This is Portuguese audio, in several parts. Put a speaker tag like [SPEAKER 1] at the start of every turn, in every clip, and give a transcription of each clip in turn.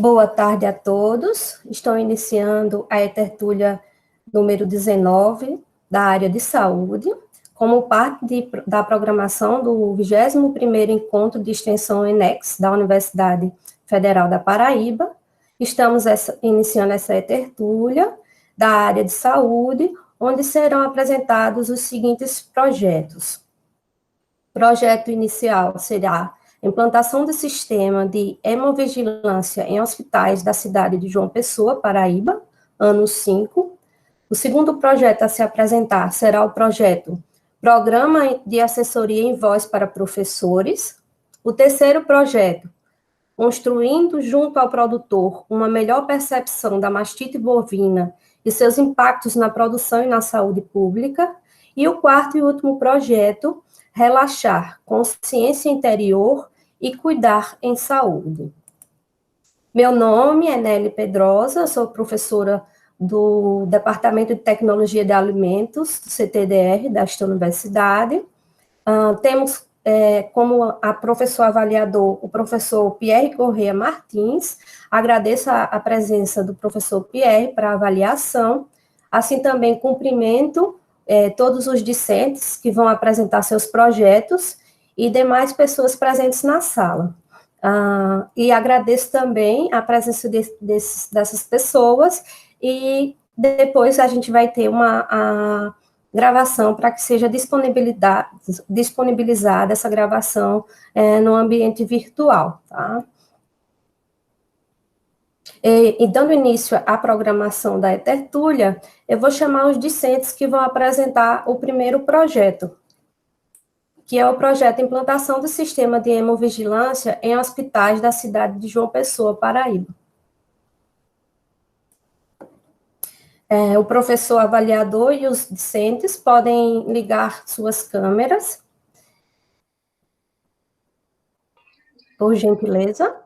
[SPEAKER 1] Boa tarde a todos. Estou iniciando a tertúlia número 19 da área de saúde, como parte da programação do 21º Encontro de Extensão ENEX da Universidade Federal da Paraíba. Estamos iniciando essa tertúlia da área de saúde, onde serão apresentados os seguintes projetos. O projeto inicial será implantação do sistema de hemovigilância em hospitais da cidade de João Pessoa, Paraíba, ano 5. O segundo projeto a se apresentar será o projeto Programa de Assessoria em Voz para Professores. O terceiro projeto, construindo junto ao produtor uma melhor percepção da mastite bovina e seus impactos na produção e na saúde pública. E o quarto e último projeto, relaxar, consciência interior e cuidar em saúde. Meu nome é Nelly Pedrosa, sou professora do Departamento de Tecnologia de Alimentos, do CTDR, desta universidade. Temos como a professor avaliador o professor Pierre Corrêa Martins. Agradeço a presença do professor Pierre para avaliação, assim também cumprimento todos os discentes que vão apresentar seus projetos e demais pessoas presentes na sala. E agradeço também a presença dessas pessoas, e depois a gente vai ter uma gravação para que seja disponibilizada essa gravação no ambiente virtual, tá? E dando início à programação da tertúlia, eu vou chamar os discentes que vão apresentar o primeiro projeto, que é o projeto Implantação do Sistema de Hemovigilância em Hospitais da cidade de João Pessoa, Paraíba. O professor avaliador e os discentes podem ligar suas câmeras, por gentileza.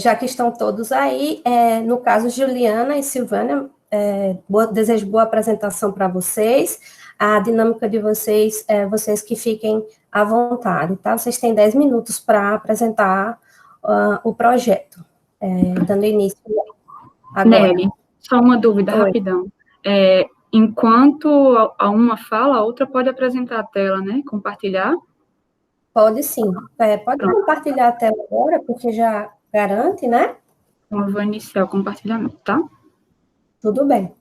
[SPEAKER 1] Já que estão todos aí, no caso, Juliana e Silvânia, desejo boa apresentação para vocês. A dinâmica de vocês, vocês que fiquem à vontade, tá? Vocês têm 10 minutos para apresentar o projeto, dando início agora.
[SPEAKER 2] Nelly, só uma dúvida, rapidão. Enquanto a uma fala, a outra pode apresentar a tela, né? Compartilhar?
[SPEAKER 1] Pode sim. Pode compartilhar a tela agora, porque já garante, né?
[SPEAKER 2] Então, eu vou iniciar o compartilhamento, tá?
[SPEAKER 1] Tudo bem.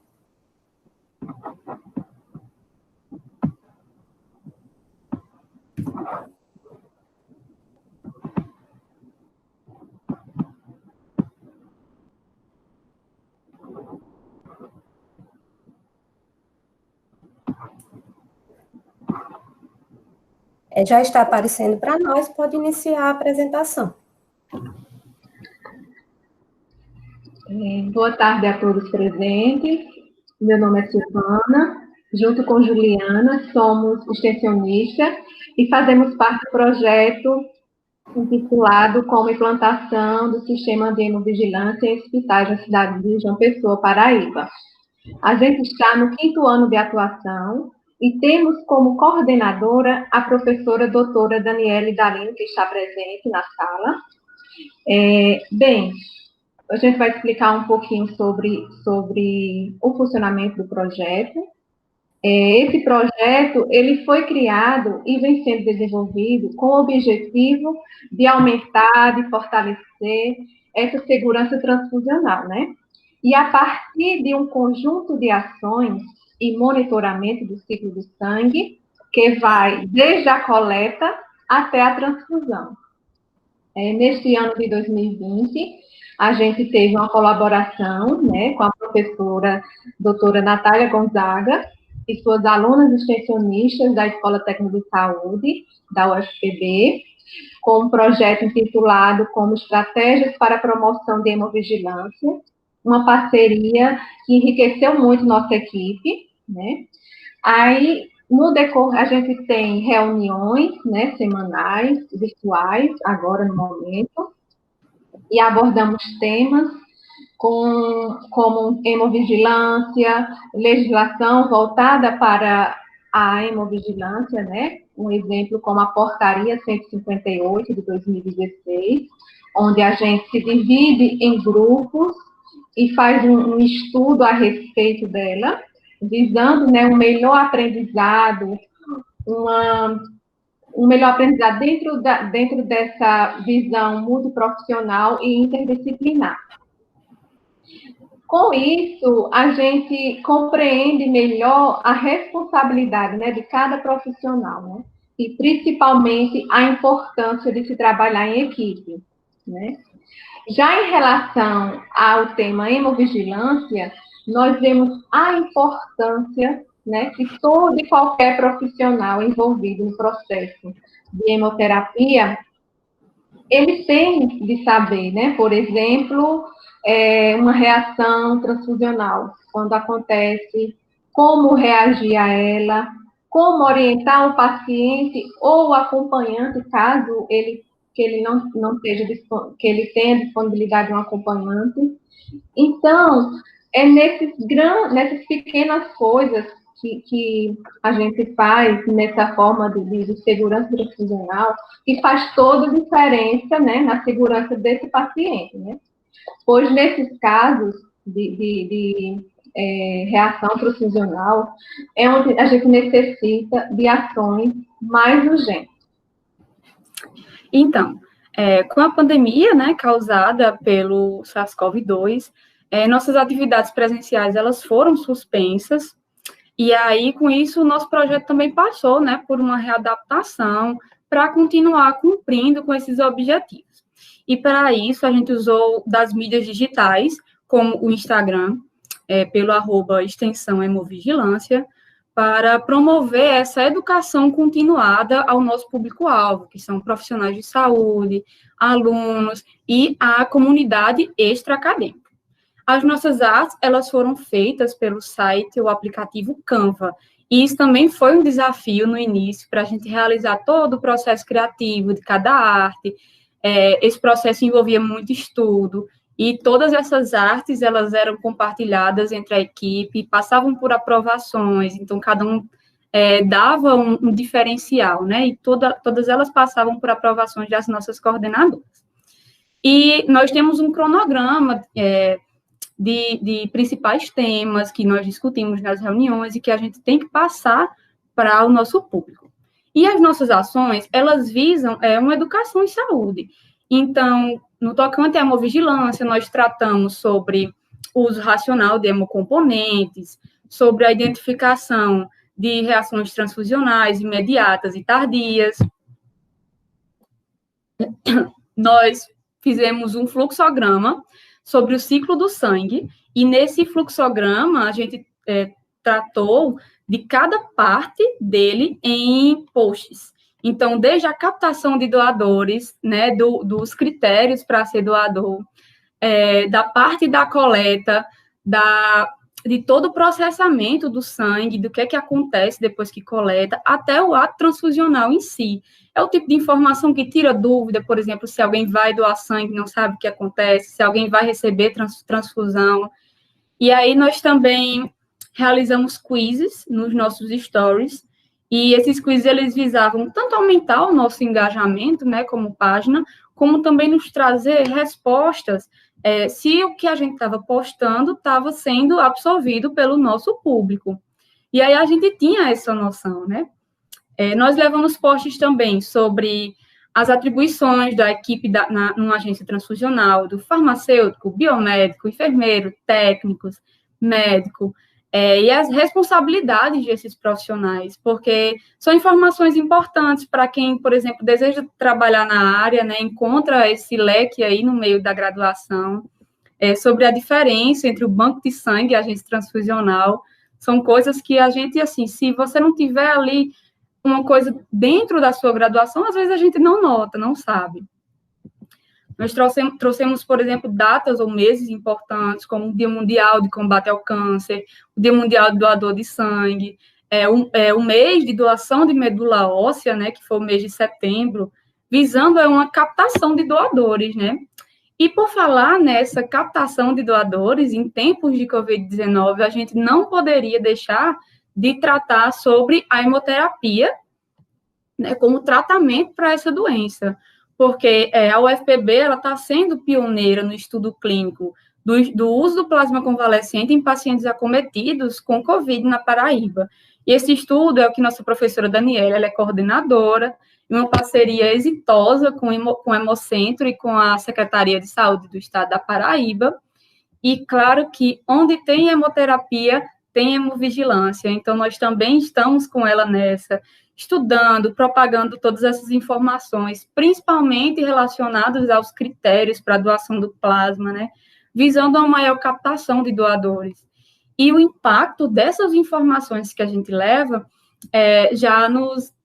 [SPEAKER 1] Já está aparecendo para nós, pode iniciar a apresentação.
[SPEAKER 3] Boa tarde a todos presentes. Meu nome é Silvana, junto com Juliana, somos extensionistas e fazemos parte do projeto intitulado como Implantação do Sistema de Hemovigilância em Hospitais da cidade de João Pessoa, Paraíba. A gente está no 5º ano de atuação e temos como coordenadora a professora doutora Daniele Dalino, que está presente na sala. Bem, a gente vai explicar um pouquinho sobre o funcionamento do projeto. Esse projeto, ele foi criado e vem sendo desenvolvido com o objetivo de aumentar, de fortalecer essa segurança transfusional, né? E a partir de um conjunto de ações e monitoramento do ciclo do sangue, que vai desde a coleta até a transfusão. Neste ano de 2020, a gente teve uma colaboração, né, com a professora doutora Natália Gonzaga e suas alunas extensionistas da Escola Técnica de Saúde, da UFPB, com um projeto intitulado como Estratégias para a Promoção de Hemovigilância, uma parceria que enriqueceu muito nossa equipe, né? Aí, no decorrer, a gente tem reuniões, né, semanais, virtuais, agora no momento, e abordamos temas como hemovigilância, legislação voltada para a hemovigilância, né? Um exemplo como a Portaria 158 de 2016, onde a gente se divide em grupos e faz um estudo a respeito dela, visando, né, um melhor aprendizado, um melhor aprendizado dentro dessa visão multiprofissional e interdisciplinar. Com isso, a gente compreende melhor a responsabilidade, né, de cada profissional, né, e principalmente a importância de se trabalhar em equipe, né. Já em relação ao tema hemovigilância, nós vemos a importância, né, que todo e qualquer profissional envolvido no processo de hemoterapia, ele tem de saber, né, por exemplo, uma reação transfusional, quando acontece, como reagir a ela, como orientar o paciente ou o acompanhante, caso ele não esteja, que ele tenha disponibilidade de um acompanhante. Então, é nessas pequenas coisas que a gente faz, nessa forma de segurança transfusional, que faz toda a diferença, né, na segurança desse paciente, né? Pois nesses casos de reação transfusional, é onde a gente necessita de ações mais urgentes.
[SPEAKER 2] Então, com a pandemia, né, causada pelo SARS-CoV-2, nossas atividades presenciais, elas foram suspensas, e aí, com isso, o nosso projeto também passou, né, por uma readaptação para continuar cumprindo com esses objetivos. E, para isso, a gente usou das mídias digitais, como o Instagram, pelo @extensão hemovigilância, para promover essa educação continuada ao nosso público-alvo, que são profissionais de saúde, alunos e a comunidade extra-acadêmica. As nossas artes, elas foram feitas pelo site, o aplicativo Canva, e isso também foi um desafio no início, para a gente realizar todo o processo criativo de cada arte. Esse processo envolvia muito estudo, e todas essas artes, elas eram compartilhadas entre a equipe, passavam por aprovações, então cada um dava um diferencial, né, e todas elas passavam por aprovações das nossas coordenadoras. E nós temos um cronograma de principais temas que nós discutimos nas reuniões e que a gente tem que passar para o nosso público. E as nossas ações, elas visam uma educação em saúde. Então, no tocante à hemovigilância, nós tratamos sobre o uso racional de hemocomponentes, sobre a identificação de reações transfusionais imediatas e tardias. Nós fizemos um fluxograma sobre o ciclo do sangue, e nesse fluxograma a gente tratou de cada parte dele em posts. Então, desde a captação de doadores, né, dos critérios para ser doador, da parte da coleta, de todo o processamento do sangue, do que acontece depois que coleta, até o ato transfusional em si. É o tipo de informação que tira dúvida, por exemplo, se alguém vai doar sangue e não sabe o que acontece, se alguém vai receber transfusão. E aí nós também realizamos quizzes nos nossos stories, e esses quizzes, eles visavam tanto aumentar o nosso engajamento, né, como página, como também nos trazer respostas, se o que a gente estava postando estava sendo absorvido pelo nosso público. E aí a gente tinha essa noção, né? Nós levamos posts também sobre as atribuições da equipe numa agência transfusional, do farmacêutico, biomédico, enfermeiro, técnicos, médico, e as responsabilidades desses profissionais, porque são informações importantes para quem, por exemplo, deseja trabalhar na área, né, encontra esse leque aí no meio da graduação, sobre a diferença entre o banco de sangue e a agência transfusional. São coisas que a gente, assim, se você não tiver ali uma coisa dentro da sua graduação, às vezes a gente não nota, não sabe. Nós trouxemos, por exemplo, datas ou meses importantes, como o Dia Mundial de Combate ao Câncer, o Dia Mundial do Doador de Sangue, o mês de doação de medula óssea, né, que foi o mês de setembro, visando uma captação de doadores, né? E por falar nessa captação de doadores, em tempos de Covid-19, a gente não poderia deixar de tratar sobre a hemoterapia, né, como tratamento para essa doença, porque a UFPB está sendo pioneira no estudo clínico do uso do plasma convalescente em pacientes acometidos com Covid na Paraíba. E esse estudo é o que nossa professora Daniela, ela é coordenadora, em uma parceria exitosa com o Hemocentro e com a Secretaria de Saúde do Estado da Paraíba. E, claro, que onde tem hemoterapia, tem hemovigilância. Então, nós também estamos com ela nessa, estudando, propagando todas essas informações, principalmente relacionadas aos critérios para a doação do plasma, né? Visando uma maior captação de doadores. E o impacto dessas informações que a gente leva já nos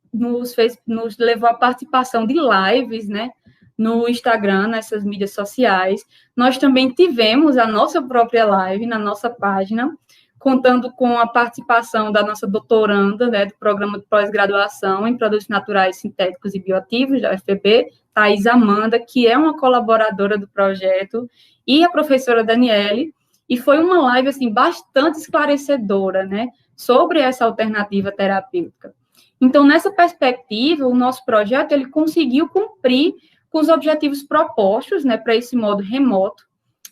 [SPEAKER 2] levou à participação de lives, né, no Instagram, nessas mídias sociais. Nós também tivemos a nossa própria live na nossa página, contando com a participação da nossa doutoranda, né, do programa de pós-graduação em produtos naturais sintéticos e bioativos da UFPB, Thais Amanda, que é uma colaboradora do projeto, e a professora Daniele, e foi uma live, assim, bastante esclarecedora, né, sobre essa alternativa terapêutica. Então, nessa perspectiva, o nosso projeto, ele conseguiu cumprir com os objetivos propostos, né, para esse modo remoto,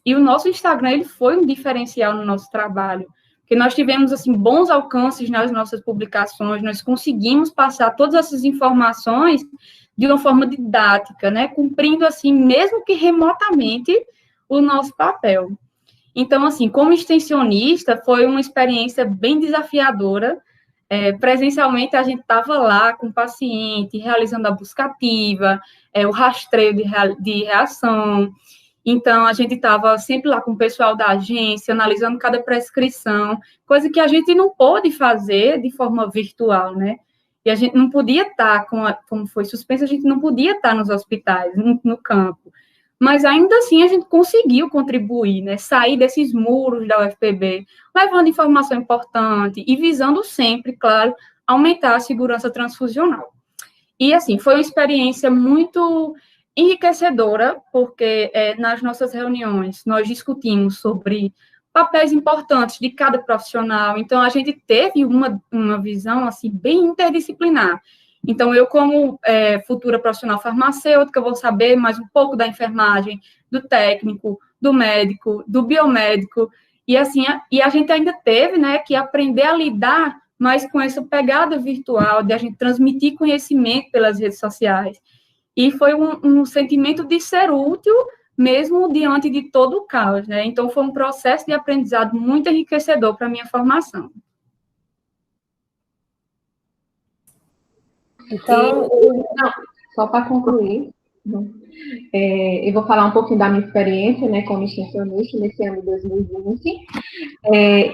[SPEAKER 2] e o nosso Instagram, ele foi um diferencial no nosso trabalho, porque nós tivemos, assim, bons alcances nas nossas publicações, nós conseguimos passar todas essas informações de uma forma didática, né, cumprindo, assim, mesmo que remotamente, o nosso papel. Então, assim, como extensionista, foi uma experiência bem desafiadora. Presencialmente, a gente estava lá com o paciente, realizando a busca ativa, o rastreio de reação. Então, a gente estava sempre lá com o pessoal da agência, analisando cada prescrição, coisa que a gente não pôde fazer de forma virtual, né? E a gente não podia estar, como foi suspenso, a gente não podia estar nos hospitais, no campo. Mas, ainda assim, a gente conseguiu contribuir, né? Sair desses muros da UFPB, levando informação importante e visando sempre, claro, aumentar a segurança transfusional. E, assim, foi uma experiência muito enriquecedora, porque nas nossas reuniões nós discutimos sobre papéis importantes de cada profissional, então a gente teve uma visão, assim, bem interdisciplinar. Então, eu, como futura profissional farmacêutica, vou saber mais um pouco da enfermagem, do técnico, do médico, do biomédico, e assim, a gente ainda teve, né, que aprender a lidar mais com essa pegada virtual, de a gente transmitir conhecimento pelas redes sociais. E foi um sentimento de ser útil, mesmo diante de todo o caos, né? Então, foi um processo de aprendizado muito enriquecedor para a minha formação.
[SPEAKER 3] Então, só para concluir, eu vou falar um pouquinho da minha experiência, né, como extensionista nesse ano de 2020,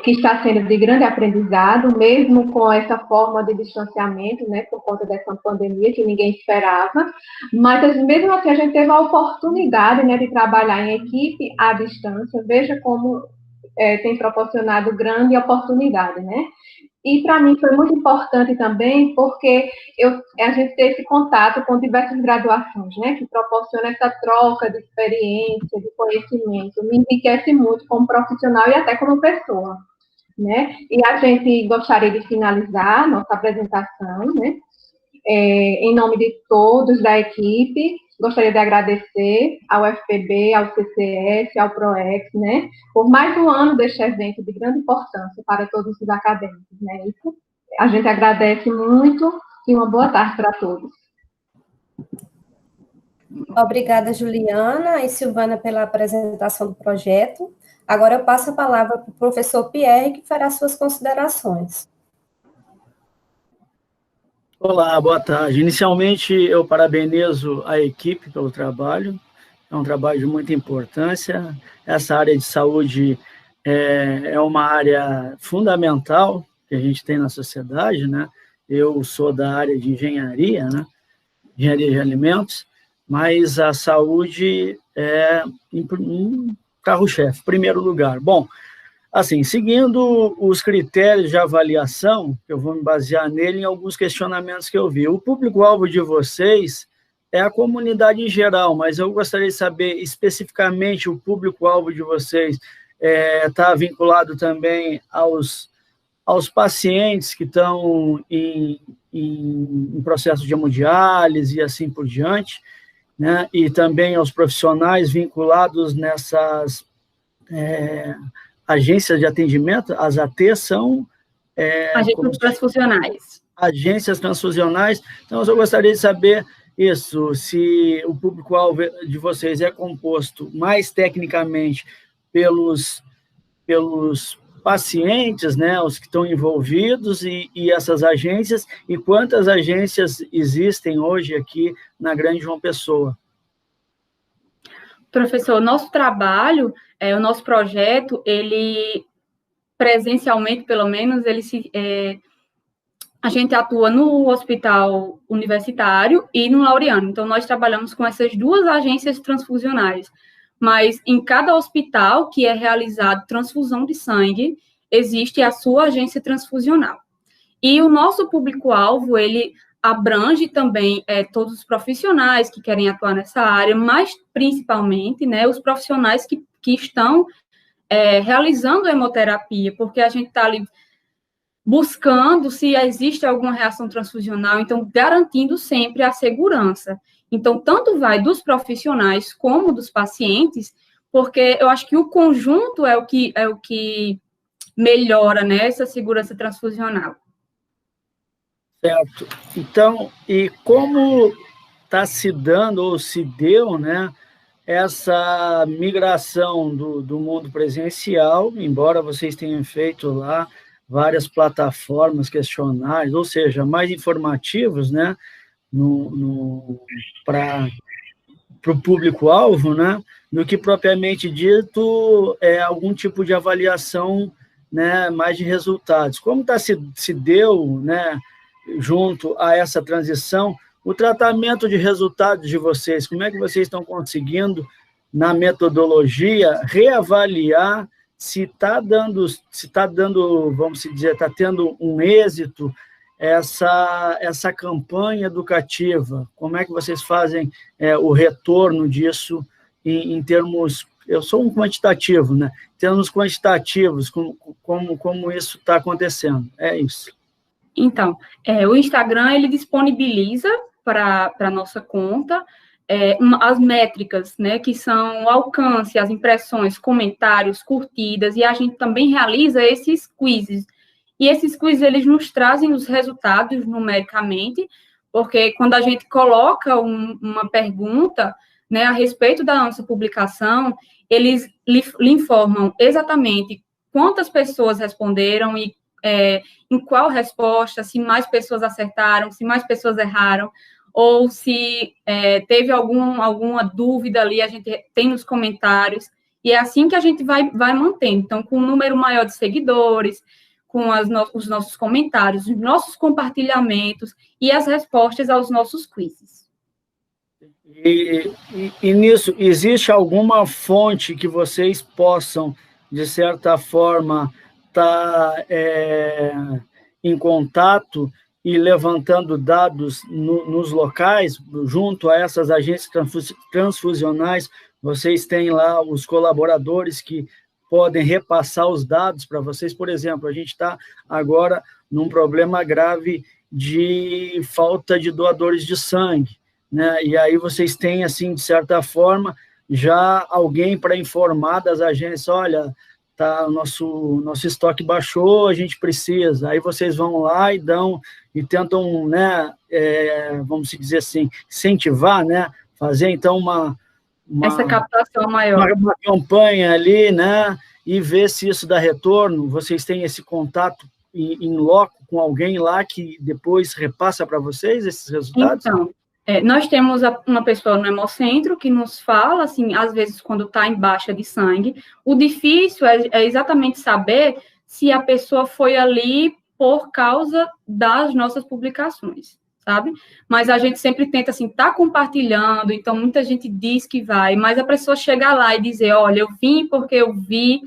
[SPEAKER 3] que está sendo de grande aprendizado, mesmo com essa forma de distanciamento, né, por conta dessa pandemia que ninguém esperava, mas mesmo assim a gente teve a oportunidade, né, de trabalhar em equipe à distância. Veja como tem proporcionado grande oportunidade, né? E, para mim, foi muito importante também, porque a gente tem esse contato com diversas graduações, né, que proporciona essa troca de experiência, de conhecimento, me enriquece muito como profissional e até como pessoa, né? E a gente gostaria de finalizar nossa apresentação, né, em nome de todos da equipe. Gostaria de agradecer ao UFPB, ao CCS, ao PROEX, né, por mais um ano deste evento de grande importância para todos os acadêmicos, né. Isso, a gente agradece muito e uma boa tarde para todos.
[SPEAKER 1] Obrigada, Juliana e Silvana, pela apresentação do projeto. Agora eu passo a palavra para o professor Pierre, que fará suas considerações.
[SPEAKER 4] Olá, boa tarde. Inicialmente, eu parabenizo a equipe pelo trabalho é um trabalho de muita importância. Essa área de saúde é uma área fundamental que a gente tem na sociedade, né? Eu sou da área de engenharia, né? Engenharia de alimentos, mas a saúde é um carro-chefe, primeiro lugar. Bom, assim, seguindo os critérios de avaliação, eu vou me basear nele em alguns questionamentos que eu vi. O público-alvo de vocês é a comunidade em geral, mas eu gostaria de saber especificamente o público-alvo de vocês está vinculado também aos pacientes que estão em processo de hemodiálise e assim por diante, né? E também aos profissionais vinculados nessas agências de atendimento. As AT são...
[SPEAKER 2] agências transfusionais.
[SPEAKER 4] Agências transfusionais. Então, eu gostaria de saber isso, se o público-alvo de vocês é composto mais tecnicamente pelos pacientes, né, os que estão envolvidos e essas agências, e quantas agências existem hoje aqui na Grande João Pessoa?
[SPEAKER 2] Professor, nosso trabalho, o nosso projeto, ele, presencialmente, pelo menos, a gente atua no Hospital Universitário e no Laureano. Então, nós trabalhamos com essas duas agências transfusionais. Mas em cada hospital que é realizado transfusão de sangue, existe a sua agência transfusional. E o nosso público-alvo, ele abrange também todos os profissionais que querem atuar nessa área, mas principalmente, né, os profissionais que estão realizando hemoterapia, porque a gente está ali buscando se existe alguma reação transfusional, então garantindo sempre a segurança. Então, tanto vai dos profissionais como dos pacientes, porque eu acho que o conjunto é o que melhora, né, essa segurança transfusional.
[SPEAKER 4] Certo. Então, e como está se dando, ou se deu, né, essa migração do mundo presencial, embora vocês tenham feito lá várias plataformas, questionários, ou seja, mais informativos, né, para o público-alvo, né, do que propriamente dito algum tipo de avaliação, né, mais de resultados. Como se deu, né, junto a essa transição, o tratamento de resultados de vocês? Como é que vocês estão conseguindo, na metodologia, reavaliar se está dando, vamos dizer, está tendo um êxito essa campanha educativa? Como é que vocês fazem o retorno disso em termos... Eu sou um quantitativo, né? Em termos quantitativos, como isso está acontecendo? É isso.
[SPEAKER 2] Então, o Instagram, ele disponibiliza para a nossa conta as métricas, né, que são o alcance, as impressões, comentários, curtidas, e a gente também realiza esses quizzes. E esses quizzes, eles nos trazem os resultados numericamente, porque quando a gente coloca uma pergunta, né, a respeito da nossa publicação, eles lhe informam exatamente quantas pessoas responderam e em qual resposta, se mais pessoas acertaram, se mais pessoas erraram, ou se teve alguma dúvida ali, a gente tem nos comentários, e é assim que a gente vai mantendo. Então, com um número maior de seguidores, com os nossos comentários, os nossos compartilhamentos e as respostas aos nossos quizzes.
[SPEAKER 4] E nisso, existe alguma fonte que vocês possam, de certa forma, estar em contato e levantando dados nos locais, junto a essas agências transfusionais? Vocês têm lá os colaboradores que podem repassar os dados para vocês? Por exemplo, a gente está agora num problema grave de falta de doadores de sangue, né? E aí vocês têm, assim, de certa forma, já alguém para informar das agências: olha, tá, nosso estoque baixou, a gente precisa. Aí vocês vão lá e dão, e tentam, né, vamos dizer assim, incentivar, né, fazer, então,
[SPEAKER 2] essa captação maior.
[SPEAKER 4] Uma campanha ali, né, e ver se isso dá retorno. Vocês têm esse contato em loco com alguém lá que depois repassa para vocês esses resultados?
[SPEAKER 2] Então, Nós temos uma pessoa no hemocentro que nos fala, assim, às vezes, quando está em baixa de sangue. O difícil é exatamente saber se a pessoa foi ali por causa das nossas publicações, sabe? Mas a gente sempre tenta, assim, tá compartilhando, então muita gente diz que vai, mas a pessoa chegar lá e dizer, olha, eu vim porque eu vi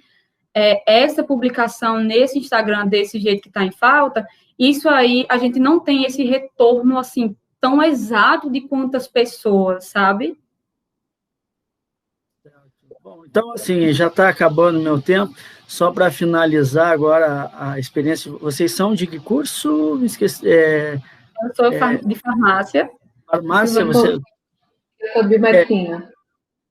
[SPEAKER 2] essa publicação nesse Instagram desse jeito que está em falta, isso aí, a gente não tem esse retorno, assim, tão exato de quantas pessoas, sabe?
[SPEAKER 4] Bom, então, assim, já está acabando o meu tempo. Só para finalizar agora a experiência, vocês são de que curso? Me esqueci,
[SPEAKER 2] Eu sou de farmácia.
[SPEAKER 4] Farmácia,
[SPEAKER 3] Eu sou de biomedicina.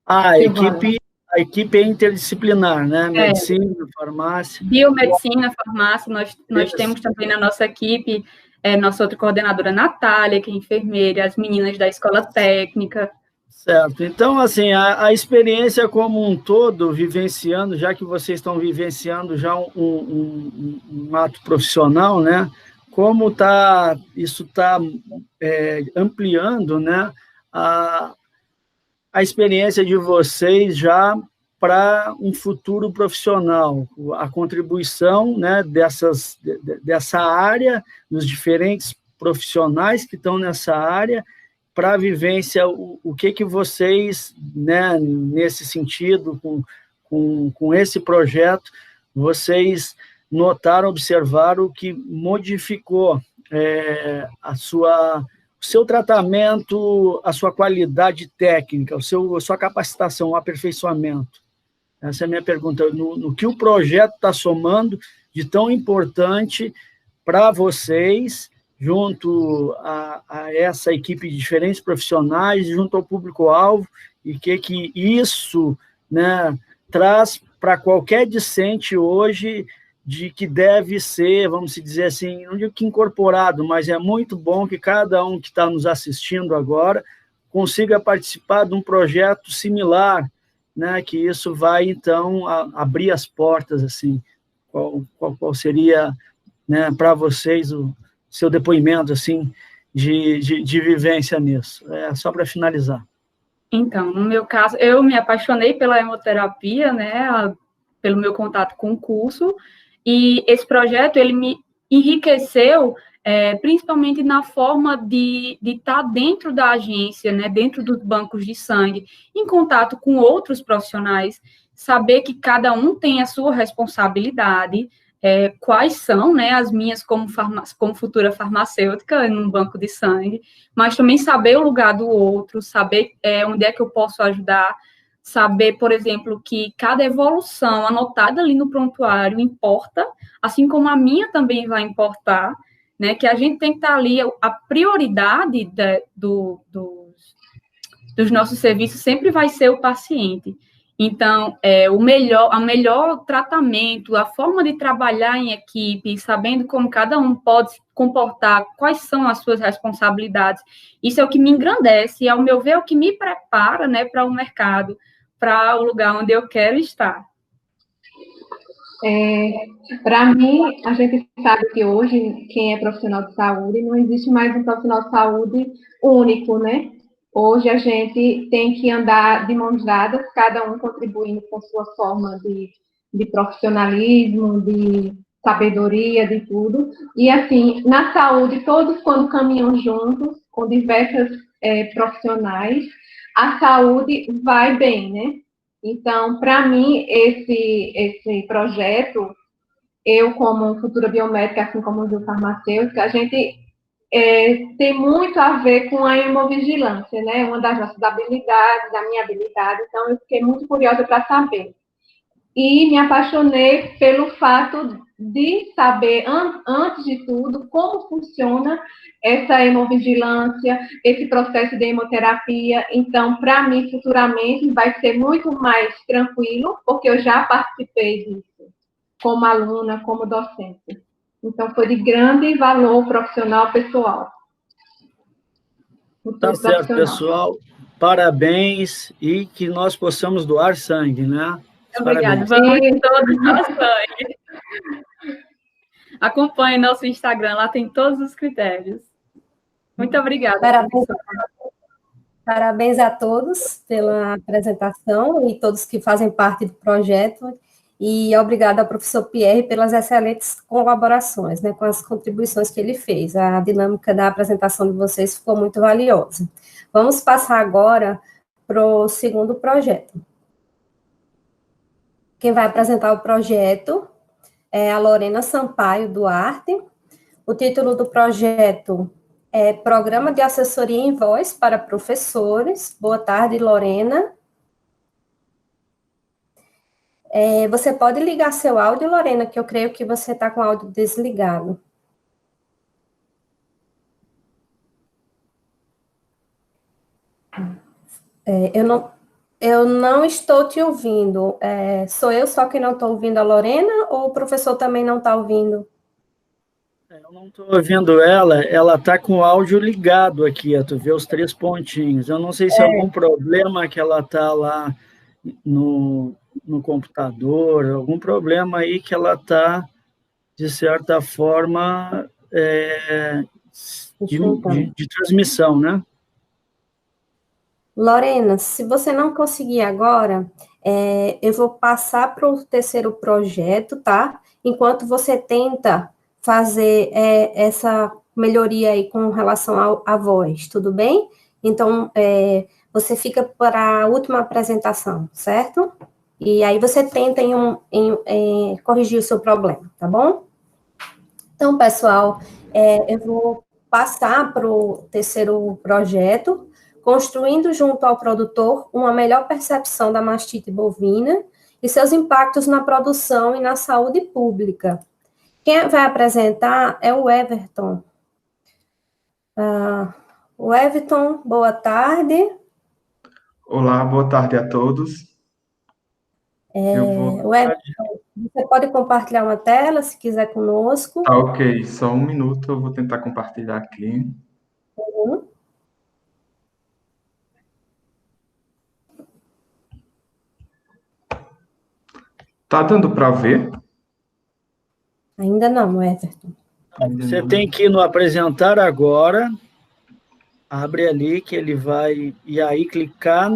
[SPEAKER 4] A equipe é interdisciplinar, né? Medicina, farmácia.
[SPEAKER 2] Biomedicina, farmácia, nós temos também na nossa equipe, nossa outra coordenadora, Natália, que é enfermeira, as meninas da escola técnica.
[SPEAKER 4] Certo. Então, assim, a experiência como um todo, vivenciando, já que vocês estão vivenciando já um ato profissional, né? Como isso está ampliando, né? A experiência de vocês já para um futuro profissional, a contribuição, né, dessa área, dos diferentes profissionais que estão nessa área, para a vivência, o que vocês, né, nesse sentido, com esse projeto, vocês notaram, observaram o que modificou o seu tratamento, a sua qualidade técnica, a sua capacitação, o aperfeiçoamento. Essa é a minha pergunta. No que o projeto está somando de tão importante para vocês, junto a essa equipe de diferentes profissionais, junto ao público-alvo, e que isso, né, traz para qualquer discente hoje, de que deve ser, vamos dizer assim, não digo que incorporado, mas é muito bom que cada um que está nos assistindo agora consiga participar de um projeto similar, né, que isso vai, então, abrir as portas, assim. Qual seria, né, para vocês o seu depoimento, assim, de vivência nisso? Só para finalizar.
[SPEAKER 2] Então, no meu caso, eu me apaixonei pela hemoterapia, né, pelo meu contato com o curso, e esse projeto, ele me enriqueceu, principalmente na forma de estar dentro da agência, né, dentro dos bancos de sangue, em contato com outros profissionais, saber que cada um tem a sua responsabilidade, quais são, né, as minhas como futura farmacêutica num banco de sangue, mas também saber o lugar do outro, saber onde é que eu posso ajudar, saber, por exemplo, que cada evolução anotada ali no prontuário importa, assim como a minha também vai importar, né, que a gente tem que estar ali, a prioridade dos nossos serviços sempre vai ser o paciente. Então, o melhor tratamento, a forma de trabalhar em equipe, sabendo como cada um pode se comportar, quais são as suas responsabilidades, isso é o que me engrandece, e, ao meu ver, é o que me prepara, né, para o mercado, para o lugar onde eu quero estar.
[SPEAKER 3] Para mim, a gente sabe que hoje, quem é profissional de saúde, não existe mais um profissional de saúde único, né? Hoje a gente tem que andar de mãos dadas, cada um contribuindo com sua forma de profissionalismo, de sabedoria, de tudo. E, assim, na saúde, todos quando caminham juntos, com diversas profissionais, a saúde vai bem, né? Então, para mim, esse projeto, eu como futura biomédica, assim como o farmacêutica, a gente tem muito a ver com a hemovigilância, né? Uma das nossas habilidades, da minha habilidade, então eu fiquei muito curiosa para saber. E me apaixonei pelo fato de saber, antes de tudo, como funciona essa hemovigilância, esse processo de hemoterapia. Então, para mim, futuramente, vai ser muito mais tranquilo, porque eu já participei disso, como aluna, como docente. Então, foi de grande valor profissional pessoal.
[SPEAKER 4] Tá certo, pessoal. Parabéns e que nós possamos doar sangue, né?
[SPEAKER 2] Obrigada. Vamos todos doar sangue. Acompanhe nosso Instagram, lá tem todos os critérios. Muito obrigada.
[SPEAKER 1] Parabéns. Parabéns a todos pela apresentação e todos que fazem parte do projeto. E obrigada ao professor Pierre pelas excelentes colaborações, né, com as contribuições que ele fez. A dinâmica da apresentação de vocês ficou muito valiosa. Vamos passar agora para o segundo projeto. Quem vai apresentar o projeto é a Lorena Sampaio Duarte. O título do projeto é Programa de Assessoria em Voz para Professores. Boa tarde, Lorena. Você pode ligar seu áudio, Lorena, que eu creio que você está com o áudio desligado. Eu não estou te ouvindo. Sou eu só que não estou ouvindo a Lorena ou o professor também não está ouvindo?
[SPEAKER 4] Eu não estou ouvindo ela está com o áudio ligado aqui, tu vê os 3 pontinhos. Eu não sei se é algum problema que ela está lá no computador, algum problema aí que ela está, de certa forma, de transmissão, né?
[SPEAKER 1] Lorena, se você não conseguir agora, eu vou passar para o terceiro projeto, tá? Enquanto você tenta fazer essa melhoria aí com relação à voz, tudo bem? Então, você fica para a última apresentação, certo? E aí você tenta corrigir o seu problema, tá bom? Então, pessoal, eu vou passar para o terceiro projeto, construindo junto ao produtor uma melhor percepção da mastite bovina e seus impactos na produção e na saúde pública. Quem vai apresentar é o Everton. O Everton, boa tarde.
[SPEAKER 5] Olá, boa tarde a todos.
[SPEAKER 1] O Everton, você pode compartilhar uma tela, se quiser, conosco.
[SPEAKER 5] Tá, ok. Só um minuto, eu vou tentar compartilhar aqui.
[SPEAKER 1] Uhum.
[SPEAKER 5] Tá dando para ver?
[SPEAKER 1] Ainda não, Everton.
[SPEAKER 4] Você tem que ir no apresentar agora, abre ali que ele vai, e aí clicar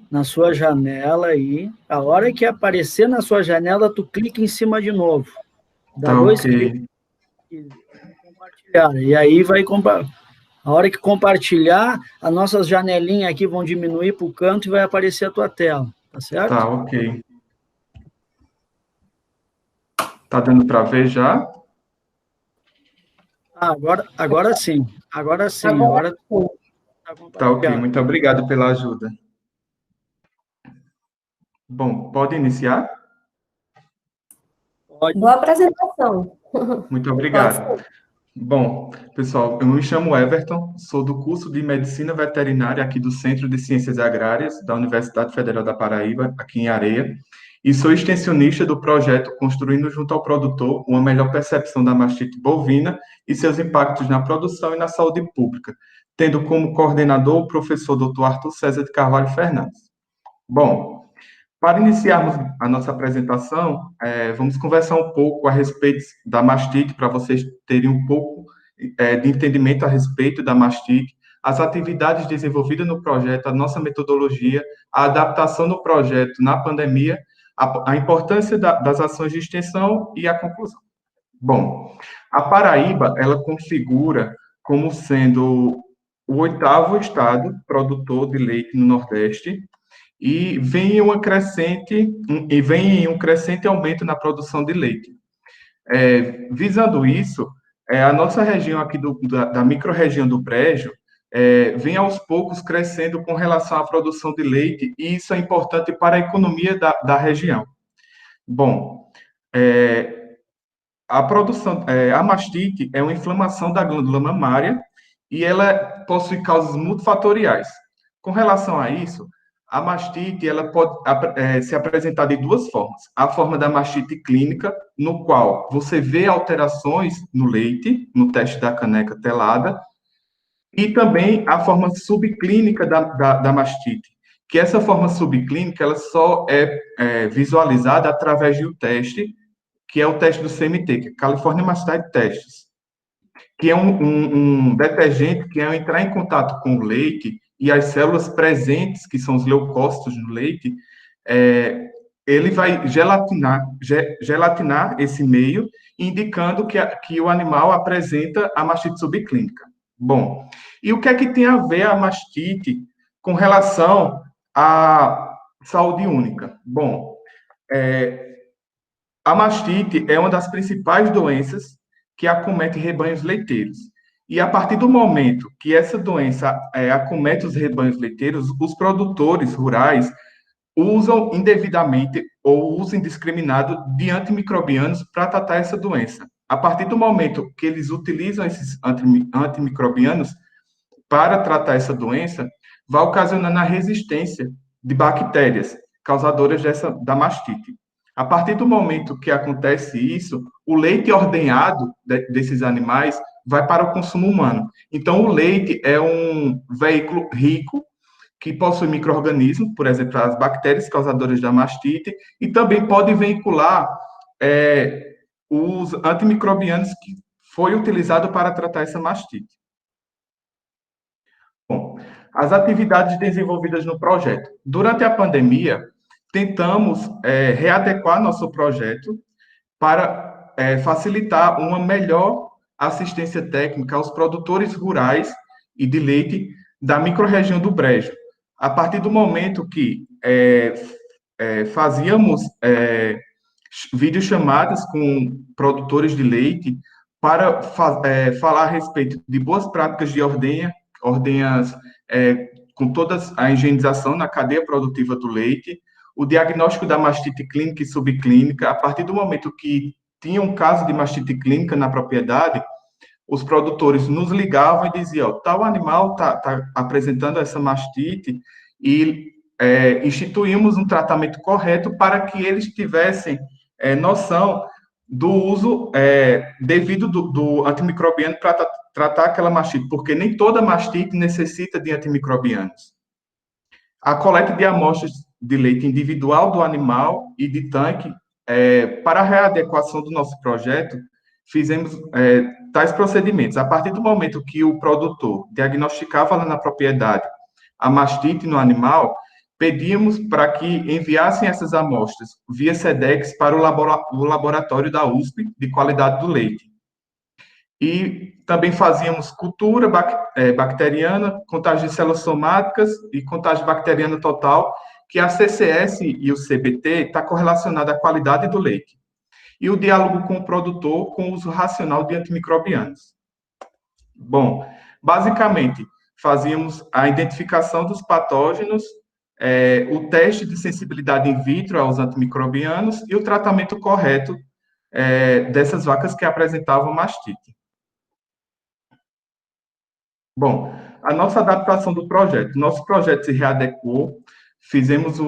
[SPEAKER 4] na sua janela aí, a hora que aparecer na sua janela, tu clica em cima de novo. Dá
[SPEAKER 5] Tá,
[SPEAKER 4] 2
[SPEAKER 5] ok.
[SPEAKER 4] cliques e compartilhar. E aí vai a hora que compartilhar, as nossas janelinhas aqui vão diminuir para o canto e vai aparecer a tua tela, tá certo?
[SPEAKER 5] Tá, ok. Tá dando para ver já?
[SPEAKER 4] Agora sim. Agora sim.
[SPEAKER 5] Tá, ok. Muito obrigado pela ajuda. Bom, pode iniciar?
[SPEAKER 4] Pode.
[SPEAKER 1] Boa apresentação.
[SPEAKER 5] Muito obrigado. Bom, pessoal, eu me chamo Everton, sou do curso de Medicina Veterinária aqui do Centro de Ciências Agrárias da Universidade Federal da Paraíba, aqui em Areia, e sou extensionista do projeto Construindo Junto ao Produtor uma melhor percepção da mastite bovina e seus impactos na produção e na saúde pública, tendo como coordenador o professor Dr. Arthur César de Carvalho Fernandes. Bom, para iniciarmos a nossa apresentação, vamos conversar um pouco a respeito da mastite, para vocês terem um pouco de entendimento a respeito da mastite, as atividades desenvolvidas no projeto, a nossa metodologia, a adaptação do projeto na pandemia, a importância das ações de extensão e a conclusão. Bom, a Paraíba, ela configura como sendo o 8º estado produtor de leite no Nordeste, e vem um crescente aumento na produção de leite. Visando isso, a nossa região aqui da microrregião do Brejo vem aos poucos crescendo com relação à produção de leite, e isso é importante para a economia da região. Bom, a mastite é uma inflamação da glândula mamária e ela possui causas multifatoriais. Com relação a isso, a mastite ela pode se apresentar de 2 formas. A forma da mastite clínica, no qual você vê alterações no leite, no teste da caneca telada, e também a forma subclínica da mastite, que essa forma subclínica ela só é visualizada através de um teste, que é o teste do CMT, que é California Mastite Tests, que é um detergente que, ao entrar em contato com o leite, e as células presentes, que são os leucócitos no leite, ele vai gelatinar esse meio, indicando que o animal apresenta a mastite subclínica. Bom, e o que é que tem a ver a mastite com relação à saúde única? Bom, a mastite é uma das principais doenças que acomete rebanhos leiteiros. E a partir do momento que essa doença acomete os rebanhos leiteiros, os produtores rurais usam indevidamente ou uso indiscriminado de antimicrobianos para tratar essa doença. A partir do momento que eles utilizam esses antimicrobianos para tratar essa doença, vai ocasionando a resistência de bactérias causadoras da mastite. A partir do momento que acontece isso, o leite ordenhado desses animais vai para o consumo humano. Então, o leite é um veículo rico que possui micro-organismos, por exemplo, as bactérias causadoras da mastite, e também pode veicular os antimicrobianos que foi utilizado para tratar essa mastite. Bom, as atividades desenvolvidas no projeto. Durante a pandemia, tentamos readequar nosso projeto para facilitar uma melhor assistência técnica aos produtores rurais e de leite da microrregião do Brejo. A partir do momento que fazíamos videochamadas com produtores de leite para falar a respeito de boas práticas de ordenhas com toda a higienização na cadeia produtiva do leite, o diagnóstico da mastite clínica e subclínica. A partir do momento que tinha um caso de mastite clínica na propriedade, os produtores nos ligavam e diziam, tal animal está apresentando essa mastite, e instituímos um tratamento correto para que eles tivessem noção do uso devido do antimicrobiano para tratar aquela mastite, porque nem toda mastite necessita de antimicrobianos. A coleta de amostras de leite individual do animal e de tanque, para a readequação do nosso projeto, fizemos tais procedimentos. A partir do momento que o produtor diagnosticava lá na propriedade a mastite no animal, pedíamos para que enviassem essas amostras via SEDEX para o laboratório da USP de qualidade do leite. E também fazíamos cultura bacteriana, contagem de células somáticas e contagem bacteriana total, que a CCS e o CBT está correlacionada à qualidade do leite. E o diálogo com o produtor com o uso racional de antimicrobianos. Bom, basicamente, fazíamos a identificação dos patógenos, o teste de sensibilidade in vitro aos antimicrobianos e o tratamento correto dessas vacas que apresentavam mastite. Bom, a nossa adaptação do projeto. Nosso projeto se readequou, fizemos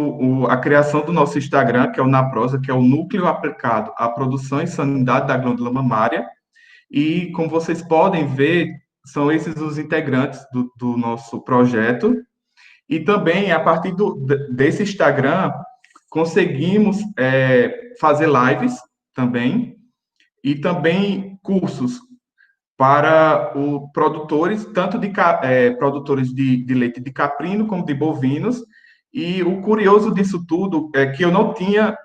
[SPEAKER 5] a criação do nosso Instagram, que é o Naprosa, que é o núcleo aplicado à produção e sanidade da glândula mamária, e, como vocês podem ver, são esses os integrantes do nosso projeto, e também, a partir desse Instagram, conseguimos fazer lives também, e também cursos para os produtores, tanto de produtores de leite de caprino como de bovinos. E o curioso disso tudo é que eu não tinha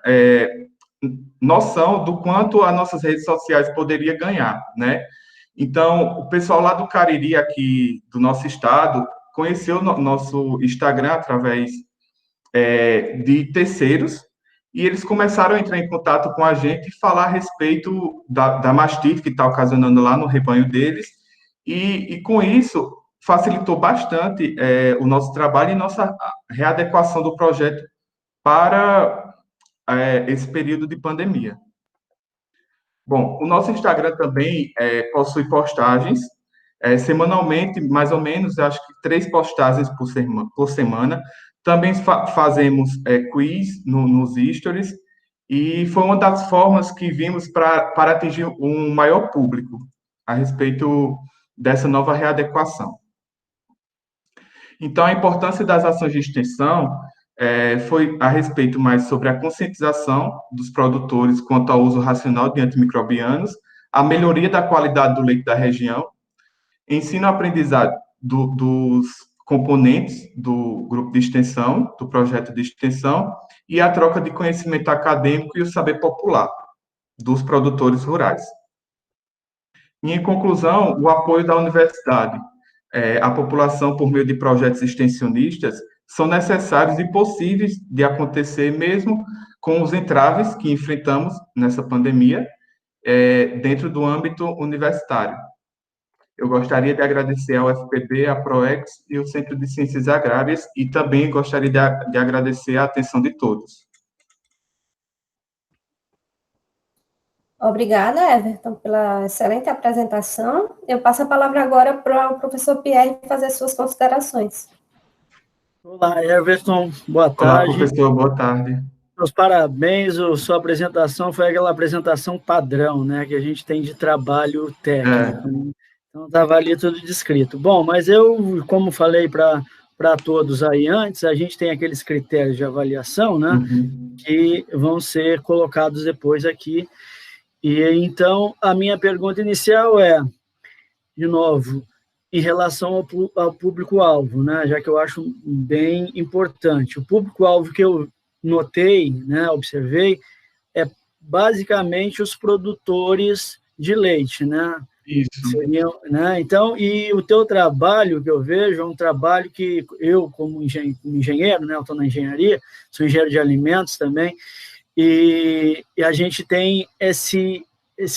[SPEAKER 5] noção do quanto as nossas redes sociais poderia ganhar, né? Então, o pessoal lá do Cariri, aqui do nosso estado, conheceu o nosso Instagram através de terceiros, e eles começaram a entrar em contato com a gente e falar a respeito da mastite que está ocasionando lá no rebanho deles, e com isso facilitou bastante o nosso trabalho e nossa readequação do projeto para esse período de pandemia. Bom, o nosso Instagram também possui postagens, semanalmente, mais ou menos, acho que 3 postagens por semana. Também fazemos quiz nos stories, e foi uma das formas que vimos para atingir um maior público a respeito dessa nova readequação. Então, a importância das ações de extensão foi a respeito mais sobre a conscientização dos produtores quanto ao uso racional de antimicrobianos, a melhoria da qualidade do leite da região, ensino-aprendizado dos componentes do grupo de extensão, do projeto de extensão, e a troca de conhecimento acadêmico e o saber popular dos produtores rurais. E, em conclusão, o apoio da universidade à população por meio de projetos extensionistas são necessários e possíveis de acontecer mesmo com os entraves que enfrentamos nessa pandemia dentro do âmbito universitário. Eu gostaria de agradecer ao FPB, à PROEX e ao Centro de Ciências Agrárias, e também gostaria de agradecer a atenção de todos.
[SPEAKER 1] Obrigada, Everton, pela excelente apresentação. Eu passo a palavra agora para o professor Pierre fazer suas considerações.
[SPEAKER 4] Olá, Everton, boa tarde.
[SPEAKER 5] Olá, professor, boa tarde.
[SPEAKER 4] Meus parabéns, sua apresentação foi aquela apresentação padrão, né, que a gente tem de trabalho técnico. Então, estava ali tudo descrito. Bom, mas eu, como falei para todos aí antes, a gente tem aqueles critérios de avaliação, né, que vão ser colocados depois aqui. E, então, a minha pergunta inicial é, de novo, em relação ao público-alvo, né, já que eu acho bem importante. O público-alvo que eu notei, né, observei, é basicamente os produtores de leite, né?
[SPEAKER 5] Isso.
[SPEAKER 4] Seriam, né? Então, e o teu trabalho, que eu vejo, é um trabalho que eu, como engenheiro, né, eu estou na engenharia, sou engenheiro de alimentos também, e a gente tem esse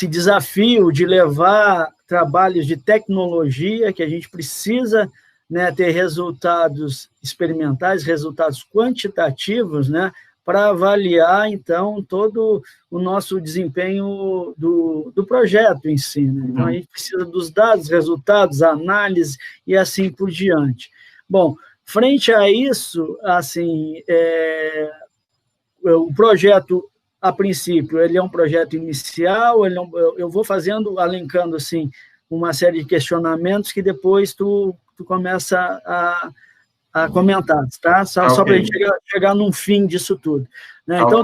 [SPEAKER 4] desafio de levar trabalhos de tecnologia, que a gente precisa, né, ter resultados experimentais, resultados quantitativos, né, para avaliar, então, todo o nosso desempenho do projeto em si, né? Então, a gente precisa dos dados, resultados, análise e assim por diante. Bom, frente a isso, assim, o projeto, a princípio, ele é um projeto inicial, eu vou alencando, assim, uma série de questionamentos que depois tu começa a comentar, tá? Só para a gente chegar num fim disso tudo, né? Então,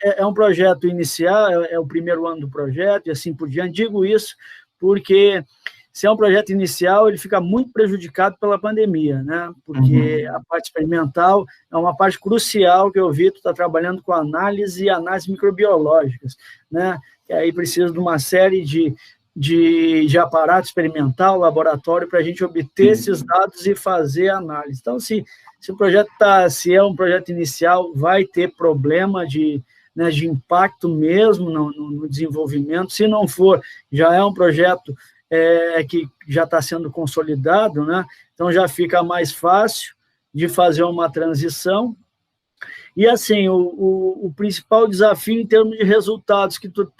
[SPEAKER 4] é um projeto inicial, é o primeiro ano do projeto, e assim por diante. Digo isso porque, se é um projeto inicial, ele fica muito prejudicado pela pandemia, né? Porque a parte experimental é uma parte crucial que eu vi, tu está trabalhando com análise e análises microbiológicas, né? E aí precisa de uma série de aparato experimental, laboratório, para a gente obter esses dados e fazer análise. Então, se o projeto se é um projeto inicial, vai ter problema de impacto mesmo no desenvolvimento. Se não for, já é um projeto que já está sendo consolidado, né? Então já fica mais fácil de fazer uma transição. E, assim, o principal desafio em termos de resultados que tu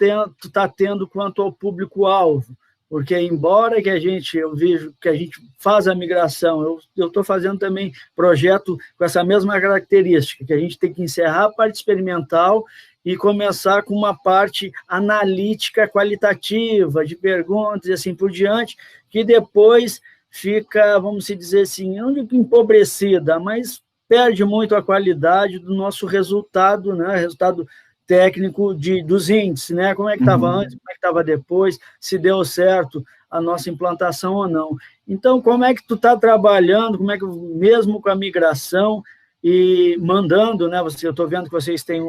[SPEAKER 4] está tendo quanto ao público-alvo, porque, embora eu vejo que a gente faz a migração, eu estou fazendo também projeto com essa mesma característica, que a gente tem que encerrar a parte experimental e começar com uma parte analítica qualitativa, de perguntas e assim por diante, que depois fica, vamos dizer assim, não digo empobrecida, mas perde muito a qualidade do nosso resultado, né? Resultado técnico dos índices, né? Como é que estava antes, como é que estava depois, se deu certo a nossa implantação ou não. Então, como é que tu está trabalhando, como é que, mesmo com a migração e mandando, né? Eu estou vendo que vocês têm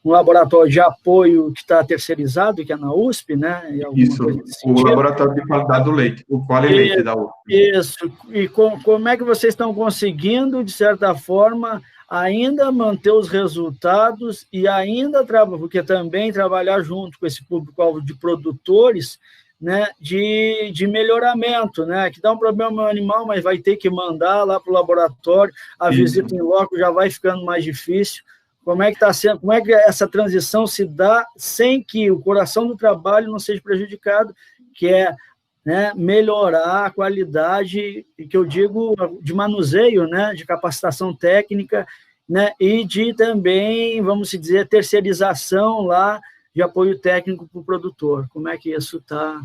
[SPEAKER 4] um laboratório de apoio que está terceirizado, que é na USP, né?
[SPEAKER 5] Isso, o Laboratório de Qualidade do Leite, o QualiLeite da USP. Isso,
[SPEAKER 4] e como é que vocês estão conseguindo, de certa forma, ainda manter os resultados e ainda, porque também trabalhar junto com esse público-alvo de produtores, né, de melhoramento, né, que dá um problema no animal, mas vai ter que mandar lá para o laboratório, a visita em loco já vai ficando mais difícil. Como é que está sendo, como é que essa transição se dá sem que o coração do trabalho não seja prejudicado, que é, né, melhorar a qualidade, que eu digo, de manuseio, né, de capacitação técnica, né, e de também, vamos dizer, terceirização lá de apoio técnico para o produtor. Como é que isso está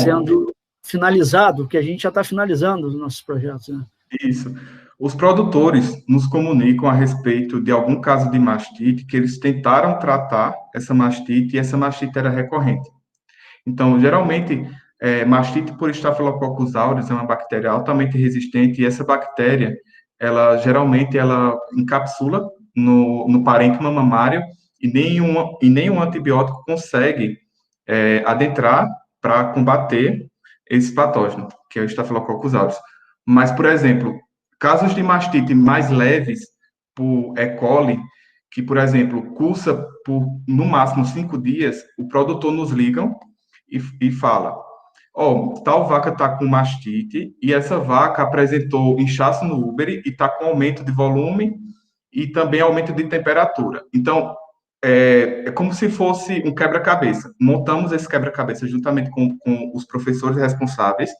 [SPEAKER 4] sendo finalizado, que a gente já está finalizando os nossos projetos, né?
[SPEAKER 5] Isso. Os produtores nos comunicam a respeito de algum caso de mastite, que eles tentaram tratar essa mastite, e essa mastite era recorrente. Então, geralmente, Mastite por Staphylococcus aureus é uma bactéria altamente resistente, e essa bactéria, ela geralmente encapsula no parênquima mamário, e nenhum antibiótico consegue adentrar para combater esse patógeno, que é o Staphylococcus aureus. Mas, por exemplo, casos de mastite mais leves por E. coli, que, por exemplo, cursa por, no máximo, 5 dias, o produtor nos liga e fala, tal vaca está com mastite, e essa vaca apresentou inchaço no úbere e está com aumento de volume e também aumento de temperatura. Então, é como se fosse um quebra-cabeça. Montamos esse quebra-cabeça juntamente com os professores responsáveis,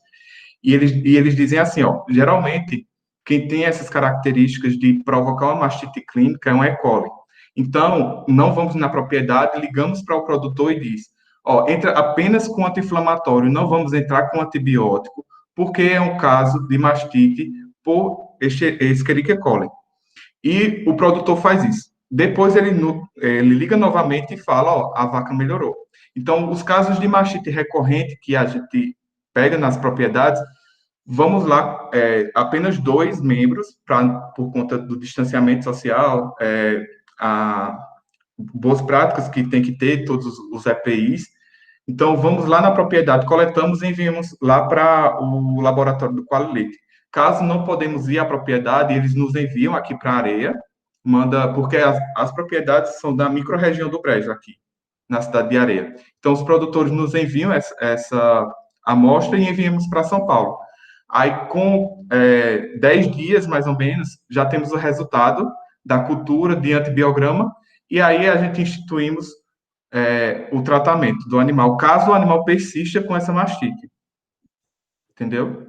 [SPEAKER 5] e eles dizem assim, geralmente, quem tem essas características de provocar uma mastite clínica é um E. coli. Então, não vamos na propriedade, ligamos para o produtor e diz, entra apenas com anti-inflamatório, não vamos entrar com antibiótico, porque é um caso de mastite por Escherichia coli. E o produtor faz isso. Depois ele liga novamente e fala, a vaca melhorou. Então, os casos de mastite recorrente que a gente pega nas propriedades, vamos lá, apenas 2 membros, por conta do distanciamento social, boas práticas que tem que ter, todos os EPIs. Então, vamos lá na propriedade, coletamos e enviamos lá para o laboratório do Qualilete. Caso não podemos ir à propriedade, eles nos enviam aqui para a Areia, porque as propriedades são da micro-região do Brejo, aqui, na cidade de Areia. Então, os produtores nos enviam essa amostra e enviamos para São Paulo. Aí, com 10 dias, mais ou menos, já temos o resultado da cultura de antibiograma, e aí a gente instituímos o tratamento do animal, caso o animal persista com essa mastite. Entendeu?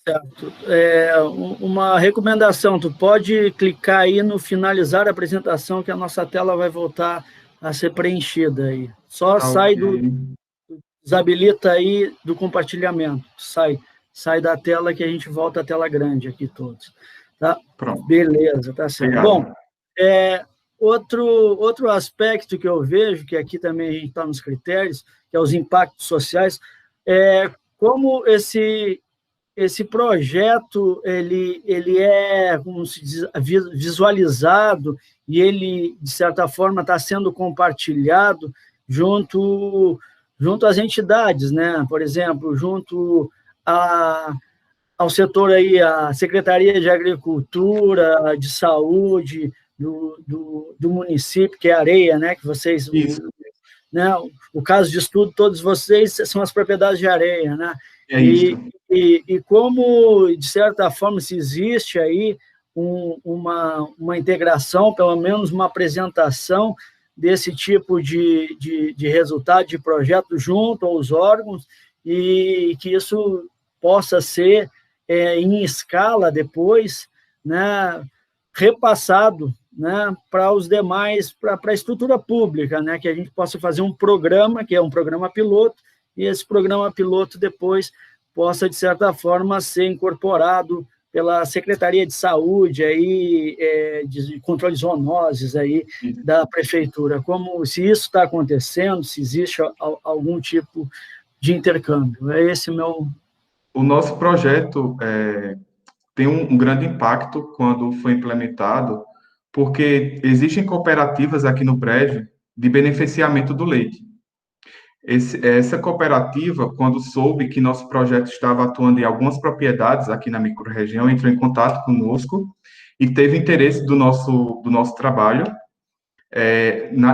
[SPEAKER 4] Certo. Uma recomendação, tu pode clicar aí no finalizar a apresentação, que a nossa tela vai voltar a ser preenchida aí. Só sai desabilita aí do compartilhamento, sai da tela que a gente volta à tela grande aqui todos. Tá? Pronto. Beleza, tá certo. Obrigado. Bom, outro aspecto que eu vejo, que aqui também a gente está nos critérios, que é os impactos sociais, como esse projeto ele é, como se diz, visualizado, e ele, de certa forma, está sendo compartilhado junto às entidades, né? Por exemplo, junto ao setor aí, a Secretaria de Agricultura, de Saúde do município, que é Areia, né? Que vocês... Né? O caso de estudo, todos vocês são as propriedades de Areia, né? E como, de certa forma, se existe aí uma integração, pelo menos uma apresentação desse tipo de resultado, de projeto junto aos órgãos, e que isso possa ser, em escala depois, né, repassado, né, para os demais, para a estrutura pública, né, que a gente possa fazer um programa, que é um programa piloto, e esse programa piloto depois possa, de certa forma, ser incorporado pela Secretaria de Saúde, aí, de controle de zoonoses aí, da Prefeitura. Como se isso está acontecendo, se existe algum tipo de intercâmbio. É esse meu...
[SPEAKER 5] O nosso projeto tem um grande impacto quando foi implementado, porque existem cooperativas aqui no Brejo de beneficiamento do leite. Essa cooperativa, quando soube que nosso projeto estava atuando em algumas propriedades aqui na microrregião, entrou em contato conosco e teve interesse do nosso trabalho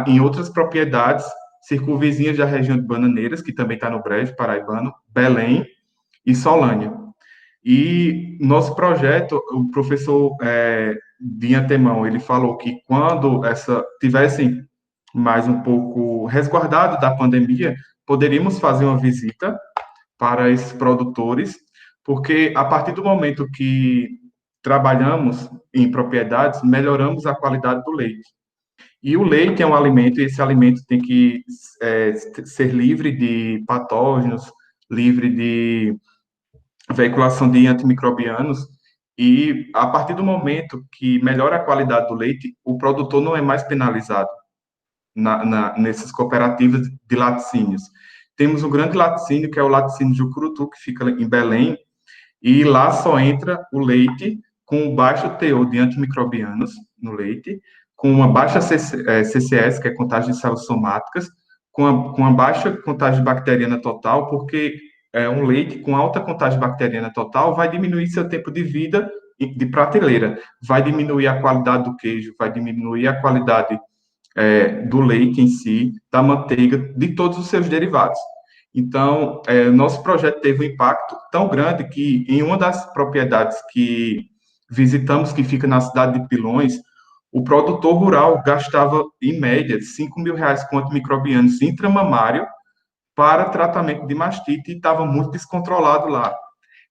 [SPEAKER 5] em outras propriedades circunvizinhas da região de Bananeiras, que também está no Brejo paraibano, Belém e Solânia. E nosso projeto, o professor de antemão, ele falou que quando tivessem mais um pouco resguardado da pandemia, poderíamos fazer uma visita para esses produtores, porque a partir do momento que trabalhamos em propriedades, melhoramos a qualidade do leite. E o leite é um alimento, e esse alimento tem que ser livre de patógenos, livre de veiculação de antimicrobianos, e a partir do momento que melhora a qualidade do leite, o produtor não é mais penalizado nessas cooperativas de laticínios. temos um grande laticínio, que é o laticínio de Ucurutu, que fica em Belém, e lá só entra o leite com baixo teor de antimicrobianos no leite, com uma baixa CCS, que é contagem de células somáticas, com uma baixa contagem bacteriana total, porque um leite com alta contagem bacteriana total vai diminuir seu tempo de vida de prateleira, vai diminuir a qualidade do queijo, vai diminuir a qualidade do leite em si, da manteiga, de todos os seus derivados. Então, nosso projeto teve um impacto tão grande que, em uma das propriedades que visitamos, que fica na cidade de Pilões, o produtor rural gastava, em média, R$ 5.000 com antimicrobianos intramamário para tratamento de mastite e estava muito descontrolado lá.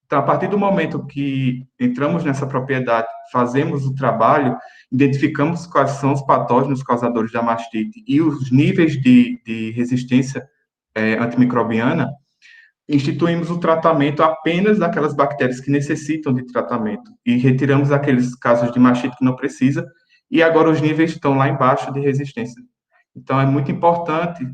[SPEAKER 5] Então, a partir do momento que entramos nessa propriedade, fazemos o trabalho, identificamos quais são os patógenos causadores da mastite e os níveis de resistência antimicrobiana, instituímos o tratamento apenas daquelas bactérias que necessitam de tratamento e retiramos aqueles casos de mastite que não precisa, e agora os níveis estão lá embaixo de resistência. Então, é muito importante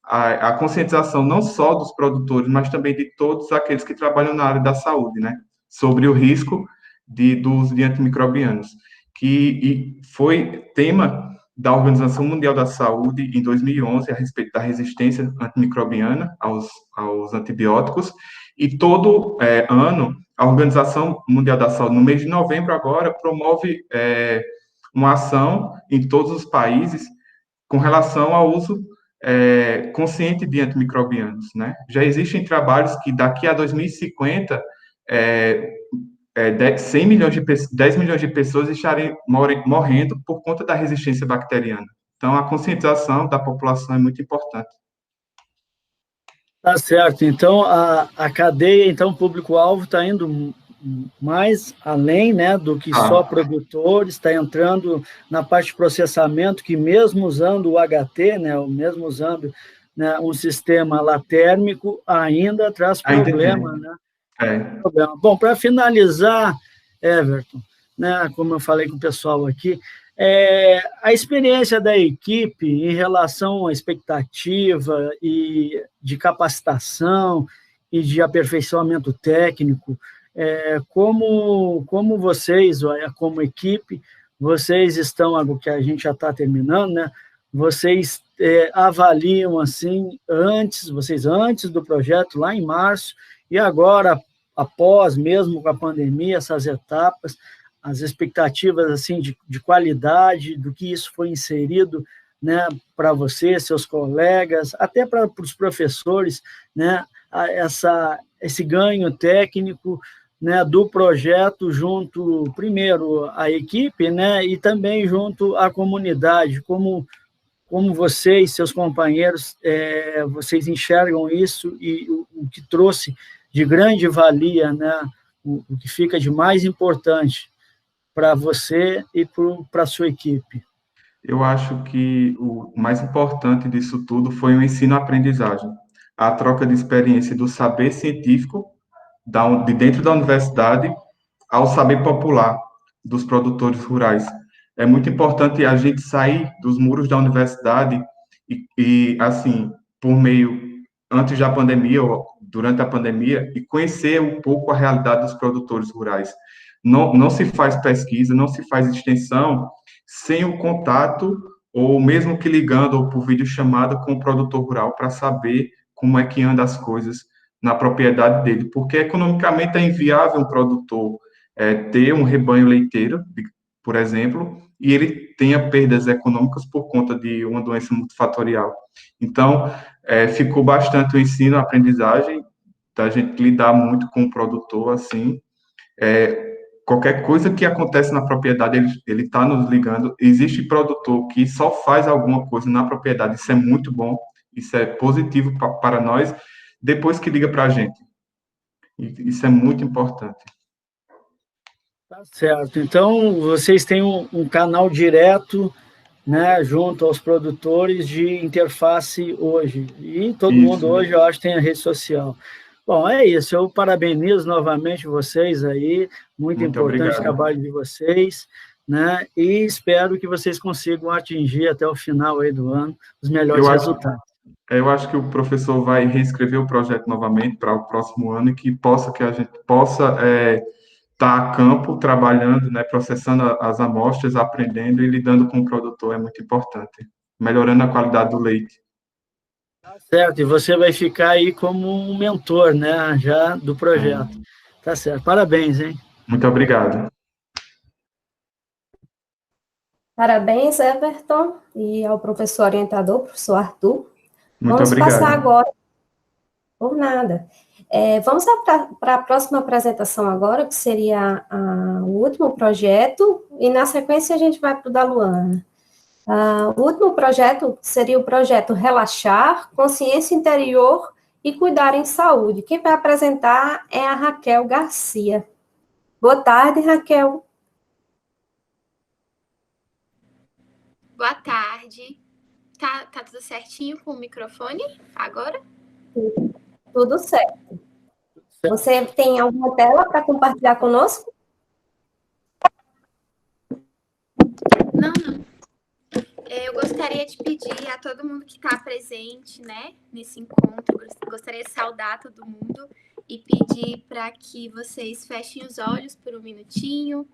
[SPEAKER 5] a conscientização não só dos produtores, mas também de todos aqueles que trabalham na área da saúde, né, sobre o risco do uso de antimicrobianos, que foi tema da Organização Mundial da Saúde em 2011 a respeito da resistência antimicrobiana aos antibióticos, e todo ano a Organização Mundial da Saúde, no mês de novembro agora, promove uma ação em todos os países com relação ao uso consciente de antimicrobianos, né? Já existem trabalhos que daqui a 2050 10 milhões de pessoas estarem morrendo por conta da resistência bacteriana. Então, a conscientização da população é muito importante.
[SPEAKER 4] Tá certo. Então, a cadeia, então, o público-alvo está indo mais além, né, do que só produtores, está entrando na parte de processamento, que mesmo usando o HT, né, ou mesmo usando, né, um sistema latérmico, ainda traz problema, né? Bom, para finalizar, Everton, né, como eu falei com o pessoal aqui, a experiência da equipe em relação à expectativa e de capacitação e de aperfeiçoamento técnico, como vocês, como equipe, vocês estão, que a gente já está terminando, né? Vocês avaliam assim, antes do projeto, lá em março, e agora, após, mesmo com a pandemia, essas etapas, as expectativas assim, de qualidade, do que isso foi inserido, né, para você, seus colegas, até para os professores, né, esse ganho técnico, né, do projeto junto, primeiro, à equipe, né, e também junto à comunidade, como vocês, seus companheiros, vocês enxergam isso e o que trouxe de grande valia, né, o que fica de mais importante para você e para a sua equipe?
[SPEAKER 5] Eu acho que o mais importante disso tudo foi o ensino-aprendizagem, a troca de experiência do saber científico de dentro da universidade ao saber popular dos produtores rurais. É muito importante a gente sair dos muros da universidade e assim, por meio, antes da pandemia ou durante a pandemia, e conhecer um pouco a realidade dos produtores rurais. Não se faz pesquisa, não se faz extensão sem o contato, ou mesmo que ligando ou por videochamada com o produtor rural para saber como é que anda as coisas na propriedade dele, porque economicamente é inviável um produtor ter um rebanho leiteiro, por exemplo, e ele tenha perdas econômicas por conta de uma doença multifatorial. Então, ficou bastante o ensino, a aprendizagem, da gente lidar muito com o produtor, assim, qualquer coisa que acontece na propriedade, ele está nos ligando. Existe produtor que só faz alguma coisa na propriedade, isso é muito bom, isso é positivo para nós, depois que liga para a gente. Isso é muito importante.
[SPEAKER 4] Tá certo. Então, vocês têm um canal direto, né, junto aos produtores de interface hoje. E todo mundo hoje, eu acho, tem a rede social. Bom, é isso. Eu parabenizo novamente vocês aí. Muito importante obrigado. O trabalho de vocês, né? E espero que vocês consigam atingir até o final aí do ano os melhores resultados.
[SPEAKER 5] Eu acho que o professor vai reescrever o projeto novamente para o próximo ano e que a gente possa estar a campo trabalhando, né, processando as amostras, aprendendo e lidando com o produtor é muito importante, melhorando a qualidade do leite.
[SPEAKER 4] Certo, e você vai ficar aí como um mentor, né, já do projeto. Tá certo. Parabéns, hein?
[SPEAKER 5] Muito obrigado.
[SPEAKER 1] Parabéns, Everton, e ao professor orientador, professor Arthur.
[SPEAKER 5] Muito
[SPEAKER 1] Vamos passar
[SPEAKER 5] obrigado.
[SPEAKER 1] agora, por nada. Vamos para a próxima apresentação agora, que seria o último projeto, e na sequência a gente vai para o da Luana. O último projeto seria o projeto Relaxar, Consciência Interior e Cuidar em Saúde. Quem vai apresentar é a Raquel Garcia. Boa tarde, Raquel.
[SPEAKER 6] Boa tarde. Tá tudo certinho com o microfone agora?
[SPEAKER 1] Tudo certo. Você tem alguma tela para compartilhar conosco?
[SPEAKER 6] Não. Eu gostaria de pedir a todo mundo que está presente, né, nesse encontro, gostaria de saudar todo mundo e pedir para que vocês fechem os olhos por um minutinho,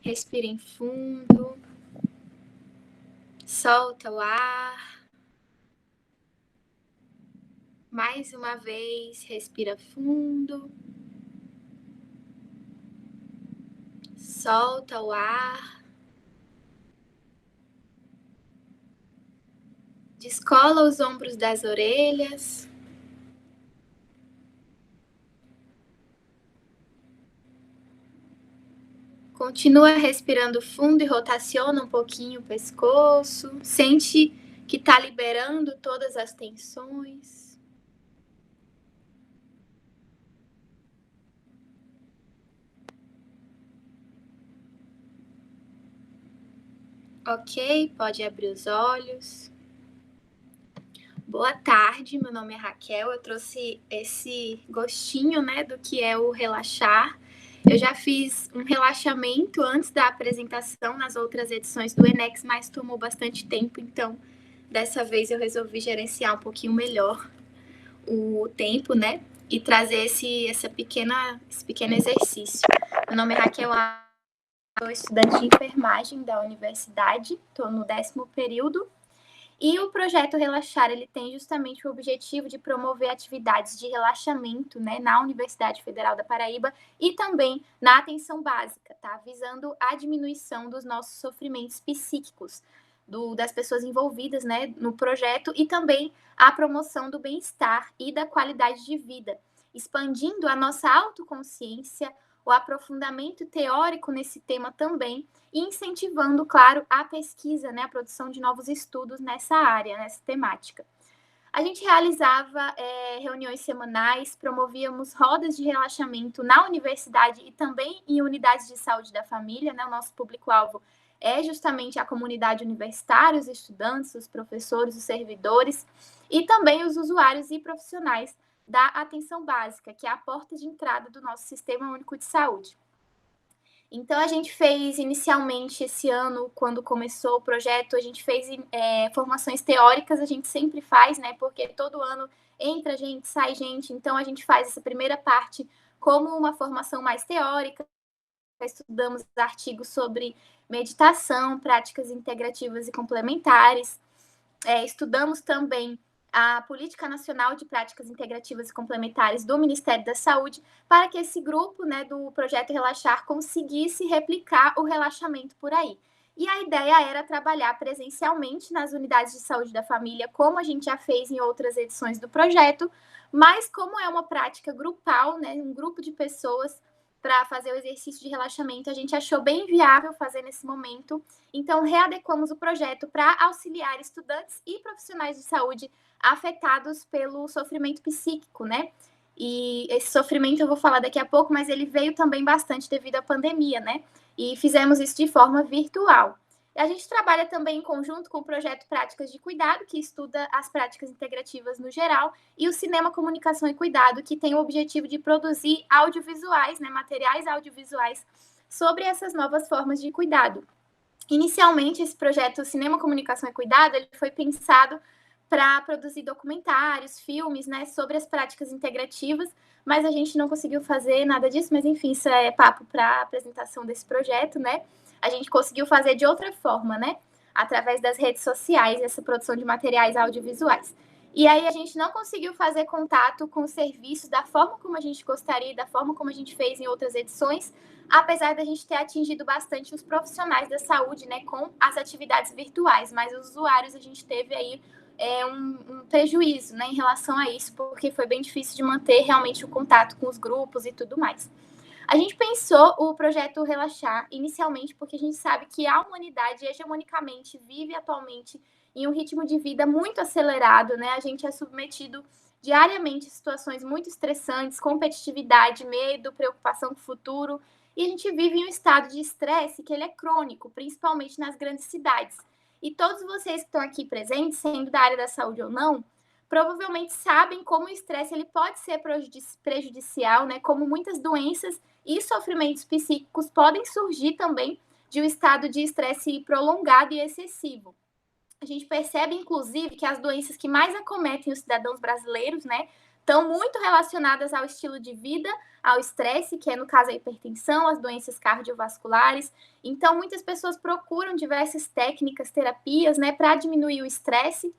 [SPEAKER 6] respirem fundo, solta o ar. Mais uma vez, respira fundo, solta o ar. Descola os ombros das orelhas. Continua respirando fundo e rotaciona um pouquinho o pescoço. Sente que está liberando todas as tensões. Ok, pode abrir os olhos. Boa tarde, meu nome é Raquel, eu trouxe esse gostinho, né, do que é o relaxar. Eu já fiz um relaxamento antes da apresentação nas outras edições do Enex, mas tomou bastante tempo, então dessa vez eu resolvi gerenciar um pouquinho melhor o tempo, né, e trazer esse pequeno exercício. Meu nome é Raquel, sou estudante de enfermagem da universidade, estou no 10º período. E o projeto Relaxar, ele tem justamente o objetivo de promover atividades de relaxamento, né, na Universidade Federal da Paraíba e também na atenção básica, tá? Visando a diminuição dos nossos sofrimentos psíquicos, das pessoas envolvidas, né, no projeto e também a promoção do bem-estar e da qualidade de vida, expandindo a nossa autoconsciência, o aprofundamento teórico nesse tema também, e incentivando, claro, a pesquisa, né, a produção de novos estudos nessa área, nessa temática. A gente realizava reuniões semanais, promovíamos rodas de relaxamento na universidade e também em unidades de saúde da família, né? O nosso público-alvo é justamente a comunidade universitária, os estudantes, os professores, os servidores e também os usuários e profissionais da atenção básica, que é a porta de entrada do nosso Sistema Único de Saúde. Então, a gente fez inicialmente esse ano, quando começou o projeto, a gente fez formações teóricas, a gente sempre faz, né? Porque todo ano entra gente, sai gente, então a gente faz essa primeira parte como uma formação mais teórica. Estudamos artigos sobre meditação, práticas integrativas e complementares. Estudamos também a Política Nacional de Práticas Integrativas e Complementares do Ministério da Saúde, para que esse grupo, né, do Projeto Relaxar conseguisse replicar o relaxamento por aí. E a ideia era trabalhar presencialmente nas unidades de saúde da família, como a gente já fez em outras edições do projeto, mas como é uma prática grupal, né, um grupo de pessoas para fazer o exercício de relaxamento, a gente achou bem viável fazer nesse momento. Então, readequamos o projeto para auxiliar estudantes e profissionais de saúde afetados pelo sofrimento psíquico, né? E esse sofrimento eu vou falar daqui a pouco, mas ele veio também bastante devido à pandemia, né? E fizemos isso de forma virtual. A gente trabalha também em conjunto com o projeto Práticas de Cuidado, que estuda as práticas integrativas no geral, e o Cinema, Comunicação e Cuidado, que tem o objetivo de produzir audiovisuais, né, materiais audiovisuais sobre essas novas formas de cuidado. Inicialmente, esse projeto Cinema, Comunicação e Cuidado, ele foi pensado para produzir documentários, filmes, né, sobre as práticas integrativas, mas a gente não conseguiu fazer nada disso, mas enfim, isso é papo para a apresentação desse projeto, né? A gente conseguiu fazer de outra forma, né? Através das redes sociais, essa produção de materiais audiovisuais. E aí a gente não conseguiu fazer contato com os serviços da forma como a gente gostaria, da forma como a gente fez em outras edições, apesar da gente ter atingido bastante os profissionais da saúde, né, com as atividades virtuais, mas os usuários a gente teve aí um prejuízo, né, em relação a isso, porque foi bem difícil de manter realmente o contato com os grupos e tudo mais. A gente pensou o projeto Relaxar inicialmente porque a gente sabe que a humanidade hegemonicamente vive atualmente em um ritmo de vida muito acelerado, né? A gente é submetido diariamente a situações muito estressantes, competitividade, medo, preocupação com o futuro, e a gente vive em um estado de estresse que ele é crônico, principalmente nas grandes cidades. E todos vocês que estão aqui presentes, sendo da área da saúde ou não, provavelmente sabem como o estresse ele pode ser prejudicial, né? Como muitas doenças e sofrimentos psíquicos podem surgir também de um estado de estresse prolongado e excessivo. A gente percebe, inclusive, que as doenças que mais acometem os cidadãos brasileiros, né, estão muito relacionadas ao estilo de vida, ao estresse, que é, no caso, a hipertensão, as doenças cardiovasculares. Então, muitas pessoas procuram diversas técnicas, terapias, né, para diminuir o estresse.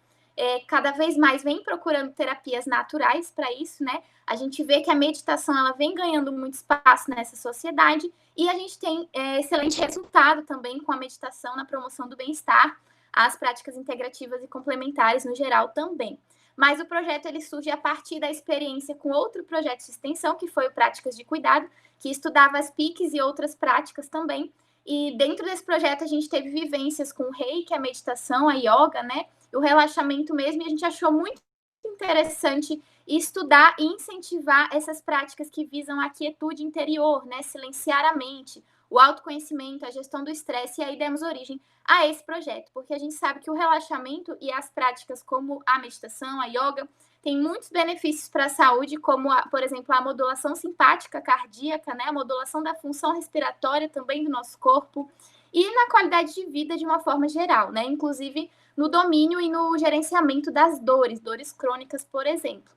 [SPEAKER 6] Cada vez mais vem procurando terapias naturais para isso, né? A gente vê que a meditação ela vem ganhando muito espaço nessa sociedade e a gente tem excelente resultado também com a meditação na promoção do bem-estar, as práticas integrativas e complementares no geral também. Mas o projeto ele surge a partir da experiência com outro projeto de extensão, que foi o Práticas de Cuidado, que estudava as PICs e outras práticas também. E dentro desse projeto a gente teve vivências com o Reiki, a meditação, a yoga, né? O relaxamento mesmo, e a gente achou muito interessante estudar e incentivar essas práticas que visam a quietude interior, né? Silenciar a mente, o autoconhecimento, a gestão do estresse, e aí demos origem a esse projeto, porque a gente sabe que o relaxamento e as práticas como a meditação, a yoga, tem muitos benefícios para a saúde, como, por exemplo, a modulação simpática cardíaca, né? A modulação da função respiratória também do nosso corpo, e na qualidade de vida de uma forma geral, né? Inclusive no domínio e no gerenciamento das dores crônicas, por exemplo.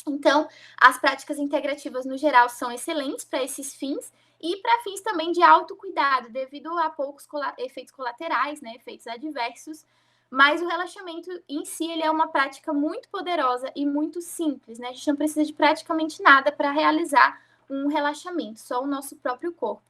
[SPEAKER 6] Então, as práticas integrativas, no geral, são excelentes para esses fins e para fins também de autocuidado, devido a poucos efeitos colaterais, né, efeitos adversos, mas o relaxamento em si ele é uma prática muito poderosa e muito simples, né? A gente não precisa de praticamente nada para realizar um relaxamento, só o nosso próprio corpo.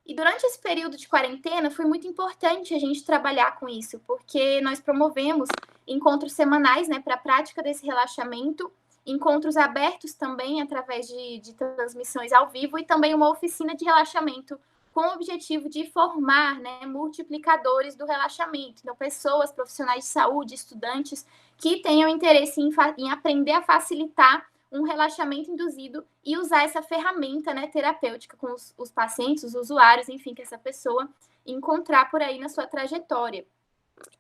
[SPEAKER 6] E durante esse período de quarentena foi muito importante a gente trabalhar com isso, porque nós promovemos encontros semanais, né, para a prática desse relaxamento, encontros abertos também através de transmissões ao vivo e também uma oficina de relaxamento com o objetivo de formar, né, multiplicadores do relaxamento. Então, pessoas, profissionais de saúde, estudantes que tenham interesse em aprender a facilitar um relaxamento induzido e usar essa ferramenta, né, terapêutica com os pacientes, os usuários, enfim, que essa pessoa encontrar por aí na sua trajetória.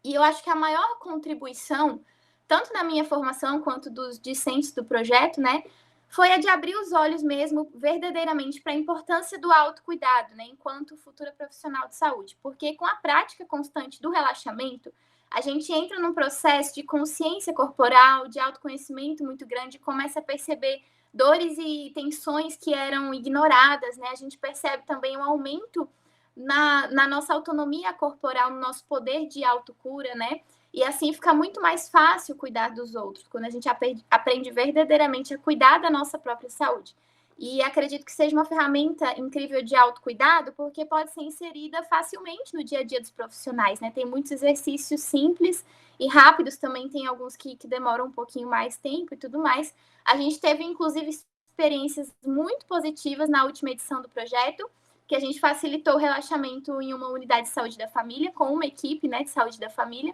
[SPEAKER 6] E eu acho que a maior contribuição, tanto na minha formação quanto dos discentes do projeto, né, foi a de abrir os olhos mesmo, verdadeiramente, para a importância do autocuidado, né, enquanto futura profissional de saúde. Porque com a prática constante do relaxamento, a gente entra num processo de consciência corporal, de autoconhecimento muito grande, e começa a perceber dores e tensões que eram ignoradas, né? A gente percebe também um aumento na nossa autonomia corporal, no nosso poder de autocura, né? E assim fica muito mais fácil cuidar dos outros, quando a gente aprende verdadeiramente a cuidar da nossa própria saúde. E acredito que seja uma ferramenta incrível de autocuidado, porque pode ser inserida facilmente no dia a dia dos profissionais, né? Tem muitos exercícios simples e rápidos, também tem alguns que demoram um pouquinho mais tempo e tudo mais. A gente teve, inclusive, experiências muito positivas na última edição do projeto, que a gente facilitou o relaxamento em uma unidade de saúde da família, com uma equipe, né, de saúde da família.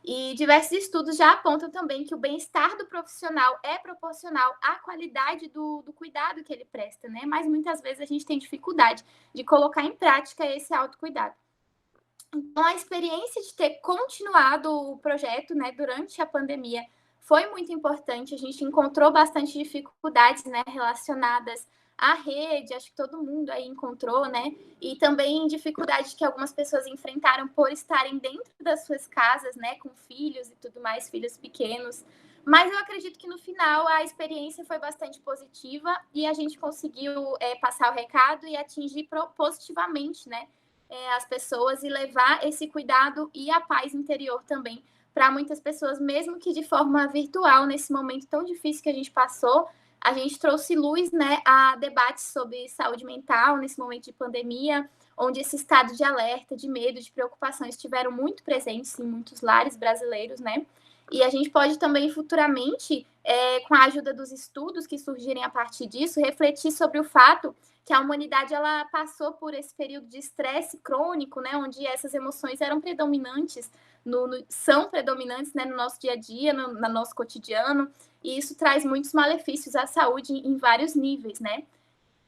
[SPEAKER 6] E diversos estudos já apontam também que o bem-estar do profissional é proporcional à qualidade do cuidado que ele presta, né? Mas muitas vezes a gente tem dificuldade de colocar em prática esse autocuidado. Então, a experiência de ter continuado o projeto, né, durante a pandemia foi muito importante. A gente encontrou bastante dificuldades, né, relacionadas a rede, acho que todo mundo aí encontrou, né? E também dificuldade que algumas pessoas enfrentaram por estarem dentro das suas casas, né? Com filhos e tudo mais, filhos pequenos. Mas eu acredito que no final a experiência foi bastante positiva e a gente conseguiu passar o recado e atingir positivamente, né? As pessoas e levar esse cuidado e a paz interior também para muitas pessoas, mesmo que de forma virtual, nesse momento tão difícil que a gente passou. A gente trouxe luz, né, a debates sobre saúde mental nesse momento de pandemia, onde esse estado de alerta, de medo, de preocupação estiveram muito presentes em muitos lares brasileiros, né? E a gente pode também futuramente, com a ajuda dos estudos que surgirem a partir disso, refletir sobre o fato que a humanidade ela passou por esse período de estresse crônico, né, onde essas emoções eram predominantes, são predominantes, né, no nosso dia a dia, no nosso cotidiano, e isso traz muitos malefícios à saúde em vários níveis, né?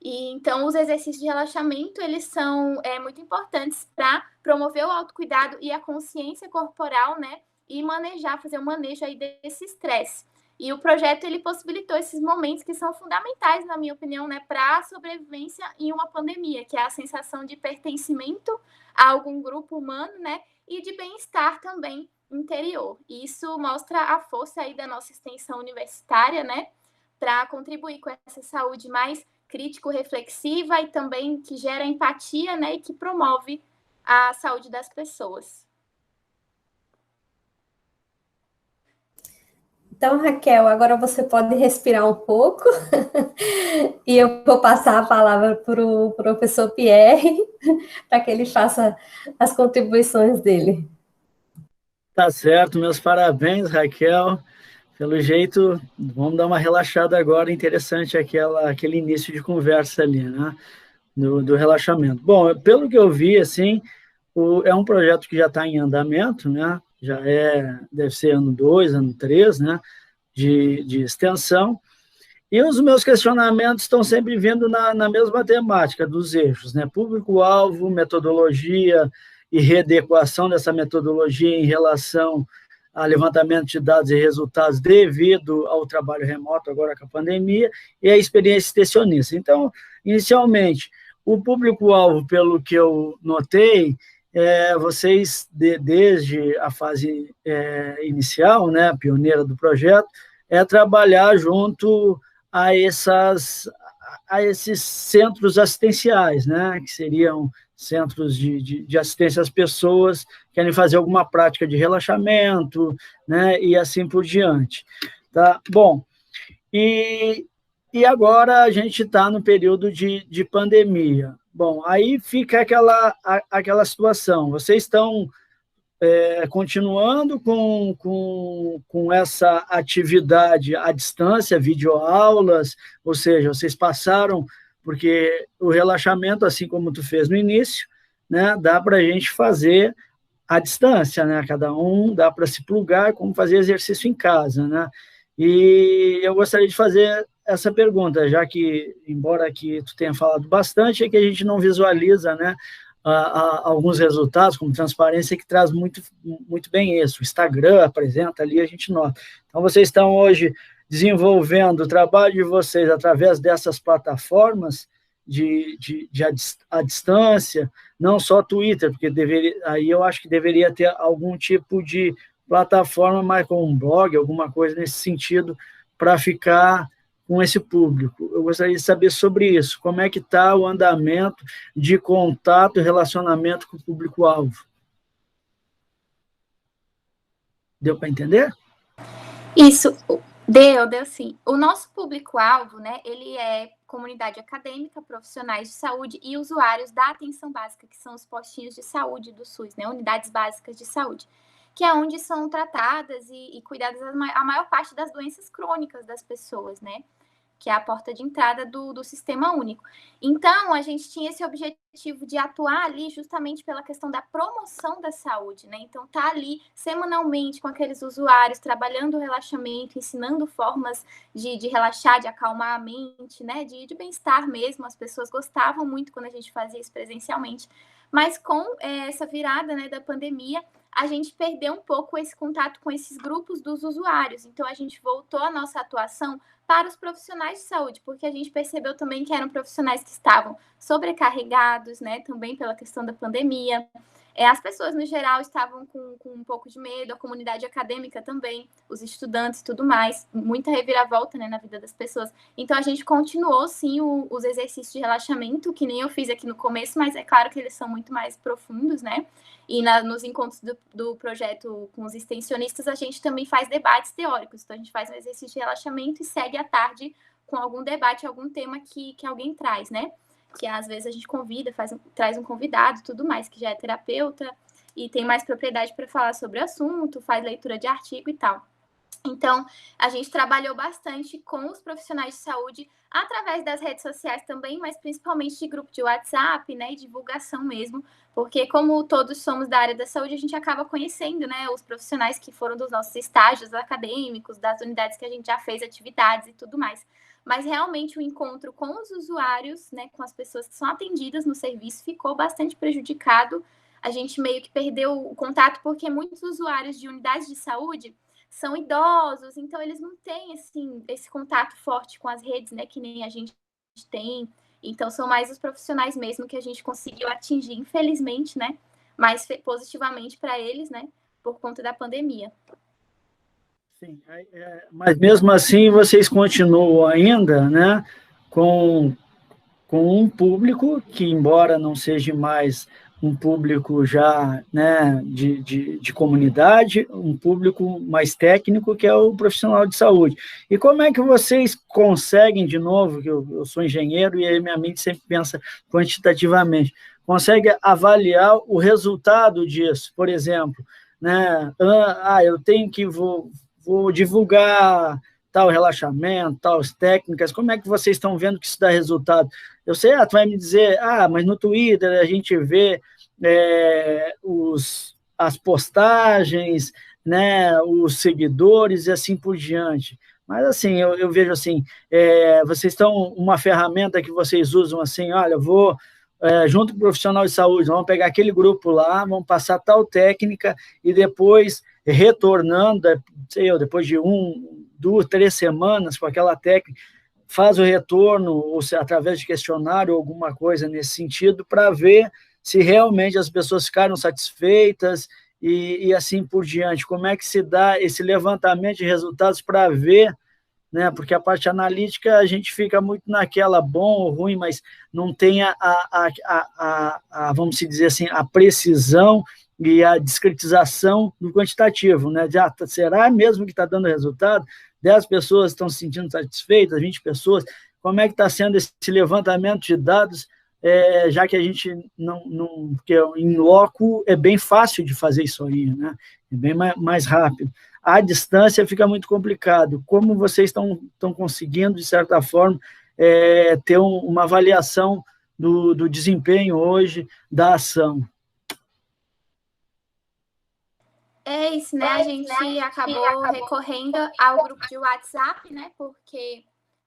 [SPEAKER 6] E então os exercícios de relaxamento eles são muito importantes para promover o autocuidado e a consciência corporal, né? E fazer um manejo aí desse estresse. E o projeto ele possibilitou esses momentos que são fundamentais, na minha opinião, né, para a sobrevivência em uma pandemia, que é a sensação de pertencimento a algum grupo humano, né, e de bem-estar também interior. E isso mostra a força aí da nossa extensão universitária, né, para contribuir com essa saúde mais crítico-reflexiva e também que gera empatia, né, e que promove a saúde das pessoas.
[SPEAKER 1] Então, Raquel, agora você pode respirar um pouco e eu vou passar a palavra para o professor Pierre para que ele faça as contribuições dele.
[SPEAKER 4] Tá certo, meus parabéns, Raquel. Pelo jeito, vamos dar uma relaxada agora, interessante aquele início de conversa ali, né, do relaxamento. Bom, pelo que eu vi, assim, é um projeto que já está em andamento, né, deve ser ano 2, ano 3, né, de extensão, e os meus questionamentos estão sempre vindo na mesma temática dos eixos, né, público-alvo, metodologia e readequação dessa metodologia em relação a levantamento de dados e resultados devido ao trabalho remoto, agora com a pandemia, e a experiência extensionista. Então, inicialmente, o público-alvo, pelo que eu notei, vocês, desde a fase inicial, né, pioneira do projeto, trabalhar junto a esses centros assistenciais, né, que seriam centros de assistência às pessoas que querem fazer alguma prática de relaxamento, né, e assim por diante. Tá? Bom, e agora a gente está no período de pandemia. Bom, aí fica aquela situação, vocês estão continuando com essa atividade à distância, videoaulas, ou seja, vocês passaram, porque o relaxamento, assim como tu fez no início, né, dá para a gente fazer à distância, né, cada um dá para se plugar, como fazer exercício em casa, né, e eu gostaria de fazer essa pergunta, já que, embora aqui tu tenha falado bastante, é que a gente não visualiza, né, alguns resultados, como transparência, que traz muito, muito bem isso. O Instagram apresenta ali, a gente nota. Então, vocês estão hoje desenvolvendo o trabalho de vocês através dessas plataformas à distância, não só Twitter, porque aí eu acho que deveria ter algum tipo de plataforma, mais como um blog, alguma coisa nesse sentido, para ficar com esse público. Eu gostaria de saber sobre isso, como é que está o andamento de contato e relacionamento com o público-alvo. Deu para entender?
[SPEAKER 6] Isso, deu sim. O nosso público-alvo, né, ele é comunidade acadêmica, profissionais de saúde e usuários da atenção básica, que são os postinhos de saúde do SUS, né, unidades básicas de saúde, que é onde são tratadas e cuidadas a maior parte das doenças crônicas das pessoas, né? Que é a porta de entrada do Sistema Único. Então, a gente tinha esse objetivo de atuar ali justamente pela questão da promoção da saúde, né? Então, tá ali semanalmente com aqueles usuários, trabalhando o relaxamento, ensinando formas de relaxar, de acalmar a mente, né? De bem-estar mesmo. As pessoas gostavam muito quando a gente fazia isso presencialmente. Mas com essa virada, né, da pandemia, a gente perdeu um pouco esse contato com esses grupos dos usuários. Então, a gente voltou a nossa atuação para os profissionais de saúde, porque a gente percebeu também que eram profissionais que estavam sobrecarregados, né, também pela questão da pandemia. As pessoas, no geral, estavam com um pouco de medo, a comunidade acadêmica também, os estudantes e tudo mais, muita reviravolta, né, na vida das pessoas. Então, a gente continuou, sim, os exercícios de relaxamento, que nem eu fiz aqui no começo, mas é claro que eles são muito mais profundos, né? E nos encontros do projeto com os extensionistas, a gente também faz debates teóricos. Então, a gente faz um exercício de relaxamento e segue à tarde com algum debate, algum tema que alguém traz, né? Que às vezes a gente convida, traz um convidado e tudo mais, que já é terapeuta e tem mais propriedade para falar sobre o assunto, faz leitura de artigo e tal. Então, a gente trabalhou bastante com os profissionais de saúde através das redes sociais também, mas principalmente de grupo de WhatsApp, né, e divulgação mesmo, porque como todos somos da área da saúde, a gente acaba conhecendo, né, os profissionais que foram dos nossos estágios acadêmicos, das unidades que a gente já fez atividades e tudo mais. Mas realmente o encontro com os usuários, né, com as pessoas que são atendidas no serviço, ficou bastante prejudicado. A gente meio que perdeu o contato porque muitos usuários de unidades de saúde são idosos, então eles não têm assim, esse contato forte com as redes, né, que nem a gente tem. Então são mais os profissionais mesmo que a gente conseguiu atingir, infelizmente, né, mais positivamente para eles, né, por conta da pandemia.
[SPEAKER 4] Sim, mas mesmo assim vocês continuam ainda, né, com um público que, embora não seja mais um público já, né, de comunidade, um público mais técnico, que é o profissional de saúde. E como é que vocês conseguem, de novo, que eu sou engenheiro e aí minha mente sempre pensa quantitativamente, consegue avaliar o resultado disso? Por exemplo, né, eu tenho que vou divulgar tal relaxamento, tais técnicas, como é que vocês estão vendo que isso dá resultado? Eu sei, tu vai me dizer, mas no Twitter a gente vê as postagens, né, os seguidores e assim por diante. Mas, assim, eu vejo assim, vocês estão, uma ferramenta que vocês usam assim, olha, vou, junto com o profissional de saúde, vamos pegar aquele grupo lá, vamos passar tal técnica e depois, retornando, depois de 1, 2, 3 semanas com aquela técnica, faz o retorno, ou se, através de questionário ou alguma coisa nesse sentido, para ver se realmente as pessoas ficaram satisfeitas e assim por diante. Como é que se dá esse levantamento de resultados para ver, né? Porque a parte analítica a gente fica muito naquela bom ou ruim, mas não tem vamos dizer assim, a precisão e a discretização do quantitativo, né? Será mesmo que está dando resultado? 10 pessoas estão se sentindo satisfeitas, 20 pessoas, como é que está sendo esse levantamento de dados, já que a gente não porque em loco é bem fácil de fazer isso aí, né? É bem mais rápido. À distância fica muito complicado. Como vocês estão conseguindo, de certa forma, ter uma avaliação do desempenho hoje da ação?
[SPEAKER 6] É isso, né? A gente acabou recorrendo ao grupo de WhatsApp, né? Porque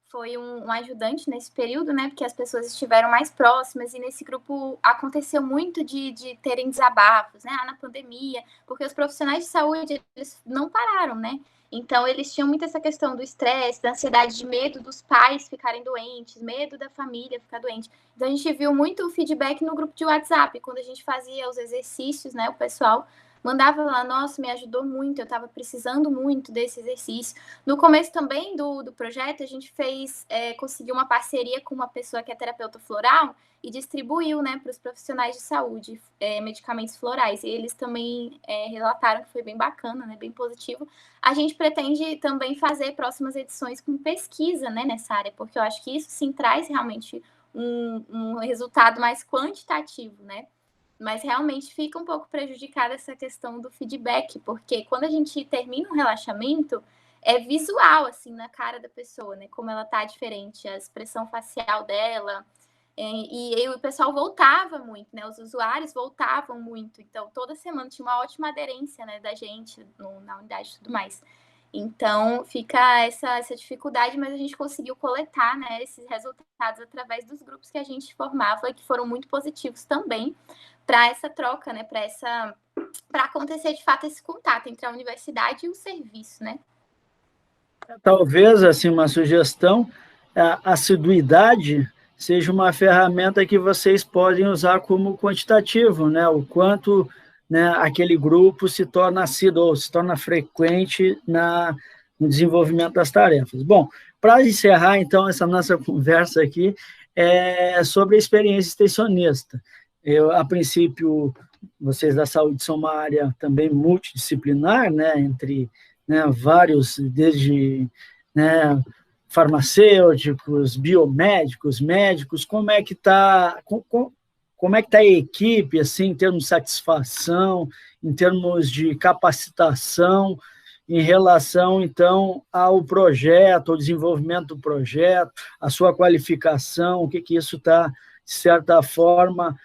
[SPEAKER 6] foi um ajudante nesse período, né? Porque as pessoas estiveram mais próximas e nesse grupo aconteceu muito de terem desabafos, né? Na pandemia, porque os profissionais de saúde, eles não pararam, né? Então, eles tinham muito essa questão do estresse, da ansiedade, de medo dos pais ficarem doentes, medo da família ficar doente. Então, a gente viu muito o feedback no grupo de WhatsApp, quando a gente fazia os exercícios, né? O pessoal mandava lá, nossa, me ajudou muito, eu estava precisando muito desse exercício. No começo também do projeto, a gente conseguiu uma parceria com uma pessoa que é terapeuta floral e distribuiu, né, para os profissionais de saúde medicamentos florais. E eles também relataram que foi bem bacana, né, bem positivo. A gente pretende também fazer próximas edições com pesquisa, né, nessa área, porque eu acho que isso sim traz realmente um resultado mais quantitativo, né? Mas realmente fica um pouco prejudicada essa questão do feedback, porque quando a gente termina um relaxamento, é visual, assim, na cara da pessoa, né? Como ela tá diferente, a expressão facial dela. E o pessoal voltava muito, né? Os usuários voltavam muito. Então, toda semana tinha uma ótima aderência, né, da gente na unidade e tudo mais. Então, fica essa dificuldade, mas a gente conseguiu coletar, né, esses resultados através dos grupos que a gente formava e que foram muito positivos também para essa troca, né, para acontecer de fato esse contato entre a universidade e o serviço, né?
[SPEAKER 4] Talvez, assim, uma sugestão, a assiduidade seja uma ferramenta que vocês podem usar como quantitativo, né? O quanto, né, aquele grupo se torna assíduo, ou se torna frequente no desenvolvimento das tarefas. Bom, para encerrar, então, essa nossa conversa aqui, é sobre a experiência extensionista. A princípio, vocês da saúde são uma área também multidisciplinar, né, entre, né, vários, desde, né, farmacêuticos, biomédicos, médicos. Como é que está a equipe, assim, em termos de satisfação, em termos de capacitação, em relação, então, ao projeto, ao desenvolvimento do projeto, a sua qualificação, o que isso está, de certa forma,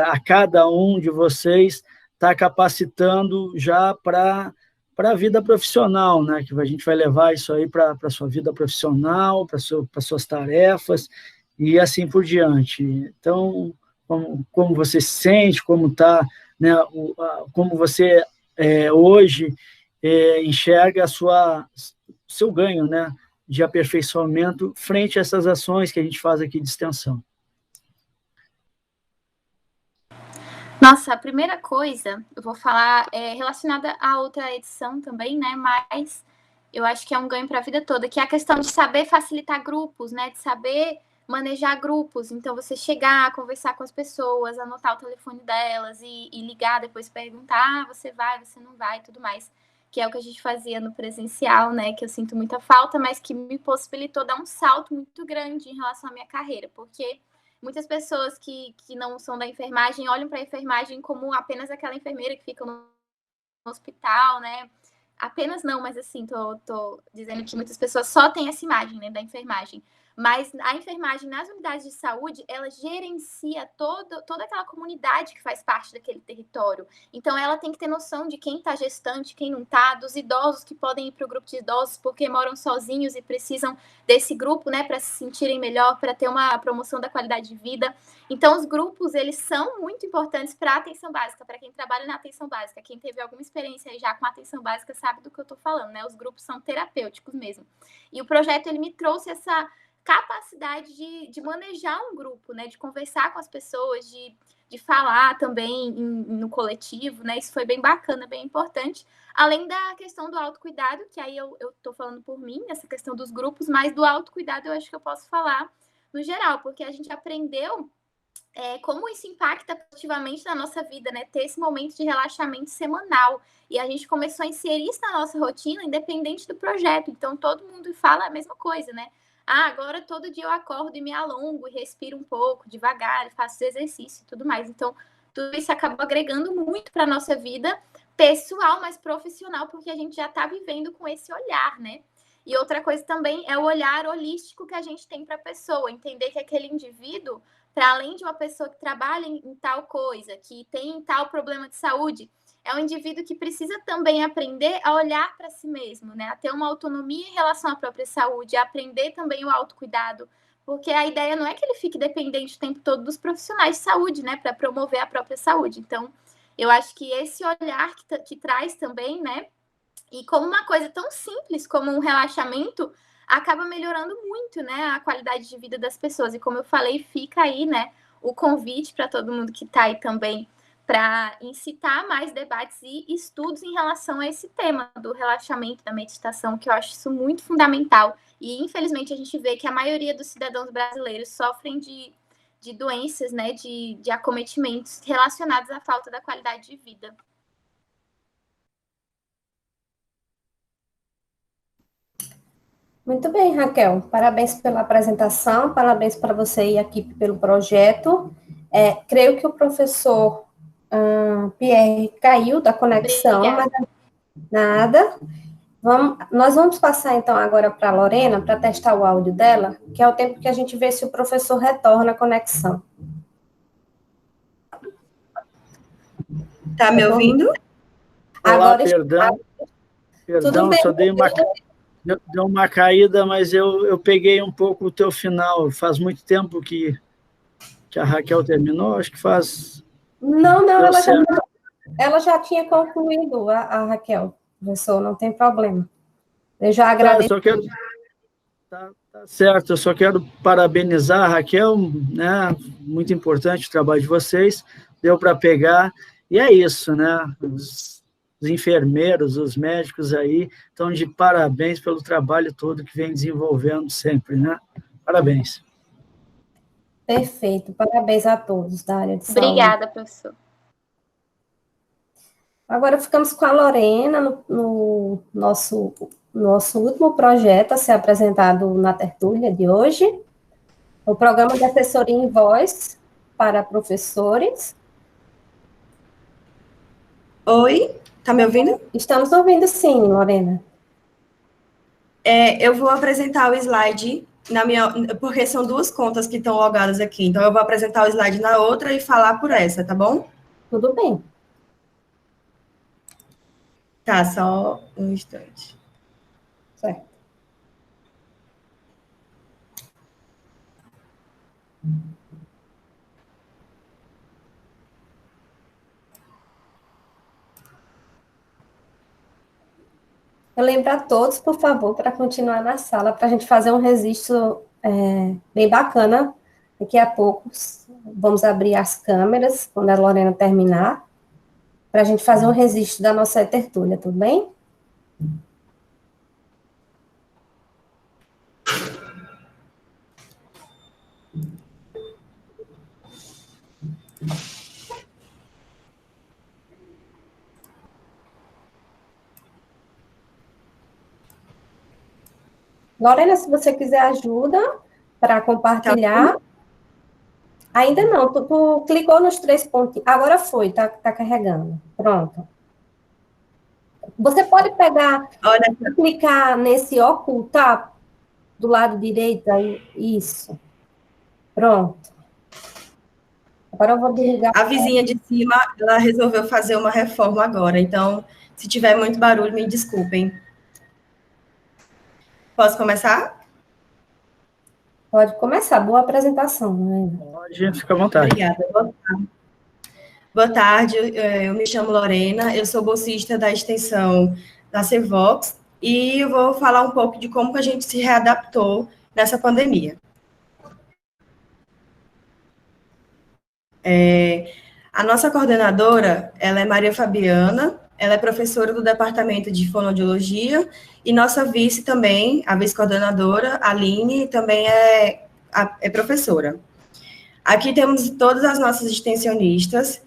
[SPEAKER 4] a cada um de vocês está capacitando já para a vida profissional, né? Que a gente vai levar isso aí para a sua vida profissional, para suas tarefas, e assim por diante. Então, como você se sente, como está, né, como você hoje enxerga seu ganho, né, de aperfeiçoamento frente a essas ações que a gente faz aqui de extensão.
[SPEAKER 6] Nossa, a primeira coisa, eu vou falar relacionada à outra edição também, né? Mas eu acho que é um ganho para a vida toda, que é a questão de saber facilitar grupos, né? De saber manejar grupos. Então, você chegar, conversar com as pessoas, anotar o telefone delas e ligar, depois perguntar, você vai, você não vai, tudo mais. Que é o que a gente fazia no presencial, né? Que eu sinto muita falta, mas que me possibilitou dar um salto muito grande em relação à minha carreira, porque muitas pessoas que não são da enfermagem olham para a enfermagem como apenas aquela enfermeira que fica no hospital, né? Apenas não, mas assim, tô dizendo que muitas pessoas só têm essa imagem, né, da enfermagem. Mas a enfermagem nas unidades de saúde, ela gerencia toda aquela comunidade que faz parte daquele território. Então, ela tem que ter noção de quem está gestante, quem não está, dos idosos que podem ir para o grupo de idosos porque moram sozinhos e precisam desse grupo, né, para se sentirem melhor, para ter uma promoção da qualidade de vida. Então, os grupos, eles são muito importantes para a atenção básica, para quem trabalha na atenção básica. Quem teve alguma experiência aí já com a atenção básica sabe do que eu estou falando, né? Os grupos são terapêuticos mesmo. E o projeto, ele me trouxe essa capacidade de manejar um grupo, né? De conversar com as pessoas, de falar também no coletivo, né? Isso foi bem bacana, bem importante. Além da questão do autocuidado, que aí eu tô falando por mim, essa questão dos grupos, mas do autocuidado eu acho que eu posso falar no geral, porque a gente aprendeu como isso impacta positivamente na nossa vida, né? Ter esse momento de relaxamento semanal. E a gente começou a inserir isso na nossa rotina, independente do projeto. Então, todo mundo fala a mesma coisa, né? Ah, agora todo dia eu acordo e me alongo, e respiro um pouco, devagar, faço exercício e tudo mais. Então, tudo isso acabou agregando muito para a nossa vida pessoal, mas profissional, porque a gente já está vivendo com esse olhar, né? E outra coisa também é o olhar holístico que a gente tem para a pessoa, entender que aquele indivíduo, para além de uma pessoa que trabalha em tal coisa, que tem tal problema de saúde, é um indivíduo que precisa também aprender a olhar para si mesmo, né? A ter uma autonomia em relação à própria saúde, a aprender também o autocuidado, porque a ideia não é que ele fique dependente o tempo todo dos profissionais de saúde, né? Para promover a própria saúde. Então, eu acho que esse olhar que traz também, né? E como uma coisa tão simples como um relaxamento acaba melhorando muito, né, a qualidade de vida das pessoas. E como eu falei, fica aí, né, o convite para todo mundo que está aí também para incitar mais debates e estudos em relação a esse tema do relaxamento, da meditação, que eu acho isso muito fundamental. E, infelizmente, a gente vê que a maioria dos cidadãos brasileiros sofrem de doenças, né, de acometimentos relacionados à falta da qualidade de vida.
[SPEAKER 1] Muito bem, Raquel. Parabéns pela apresentação, parabéns para você e a equipe pelo projeto. Creio que o professor Pierre caiu da conexão,
[SPEAKER 6] Obrigada.
[SPEAKER 1] mas nada. Nós vamos passar, então, agora para a Lorena, para testar o áudio dela, que é o tempo que a gente vê se o professor retorna a conexão.
[SPEAKER 7] Tá me ouvindo?
[SPEAKER 4] Olá,
[SPEAKER 1] Agora,
[SPEAKER 4] perdão,
[SPEAKER 1] tudo bem.
[SPEAKER 4] só deu uma caída, mas eu peguei um pouco o teu final. Faz muito tempo que a Raquel terminou, acho que faz...
[SPEAKER 1] Não, ela já tinha concluído, a Raquel, professor, não tem problema. Eu já agradeço.
[SPEAKER 4] Tá certo, eu só quero parabenizar a Raquel, né? Muito importante o trabalho de vocês, deu para pegar, e é isso, né? Os enfermeiros, os médicos aí estão de parabéns pelo trabalho todo que vem desenvolvendo sempre, né? Parabéns.
[SPEAKER 1] Perfeito, parabéns a todos da área de saúde.
[SPEAKER 6] Obrigada, professor.
[SPEAKER 1] Agora ficamos com a Lorena no nosso último projeto a ser apresentado na tertúlia de hoje, o programa de assessoria em voz para professores.
[SPEAKER 7] Oi, tá me ouvindo?
[SPEAKER 1] Estamos ouvindo sim, Lorena.
[SPEAKER 7] Eu vou apresentar o slide porque são duas contas que estão logadas aqui, então eu vou apresentar o slide na outra e falar por essa, tá bom?
[SPEAKER 1] Tudo bem.
[SPEAKER 7] Tá, só um instante.
[SPEAKER 1] Certo. Eu lembro a todos, por favor, para continuar na sala, para a gente fazer um registro bem bacana. Daqui a pouco vamos abrir as câmeras, quando a Lorena terminar, para a gente fazer um registro da nossa tertúlia, tudo bem? Lorena, se você quiser ajuda para compartilhar. Ainda não, tu clicou nos 3 pontos. Agora foi, tá carregando. Pronto. Você pode pegar e clicar nesse ocultar do lado direito aí. Isso. Pronto. Agora eu vou desligar.
[SPEAKER 7] A vizinha de cima, ela resolveu fazer uma reforma agora, então, se tiver muito barulho, me desculpem. Posso começar?
[SPEAKER 1] Pode começar. Boa apresentação, né?
[SPEAKER 4] Pode, fica à vontade.
[SPEAKER 7] Obrigada. Boa tarde, eu me chamo Lorena, eu sou bolsista da extensão da Servox e eu vou falar um pouco de como que a gente se readaptou nessa pandemia. A nossa coordenadora, ela é Maria Fabiana, ela é professora do Departamento de Fonoaudiologia, e nossa vice também, a vice-coordenadora, Aline, também é professora. Aqui temos todas as nossas extensionistas,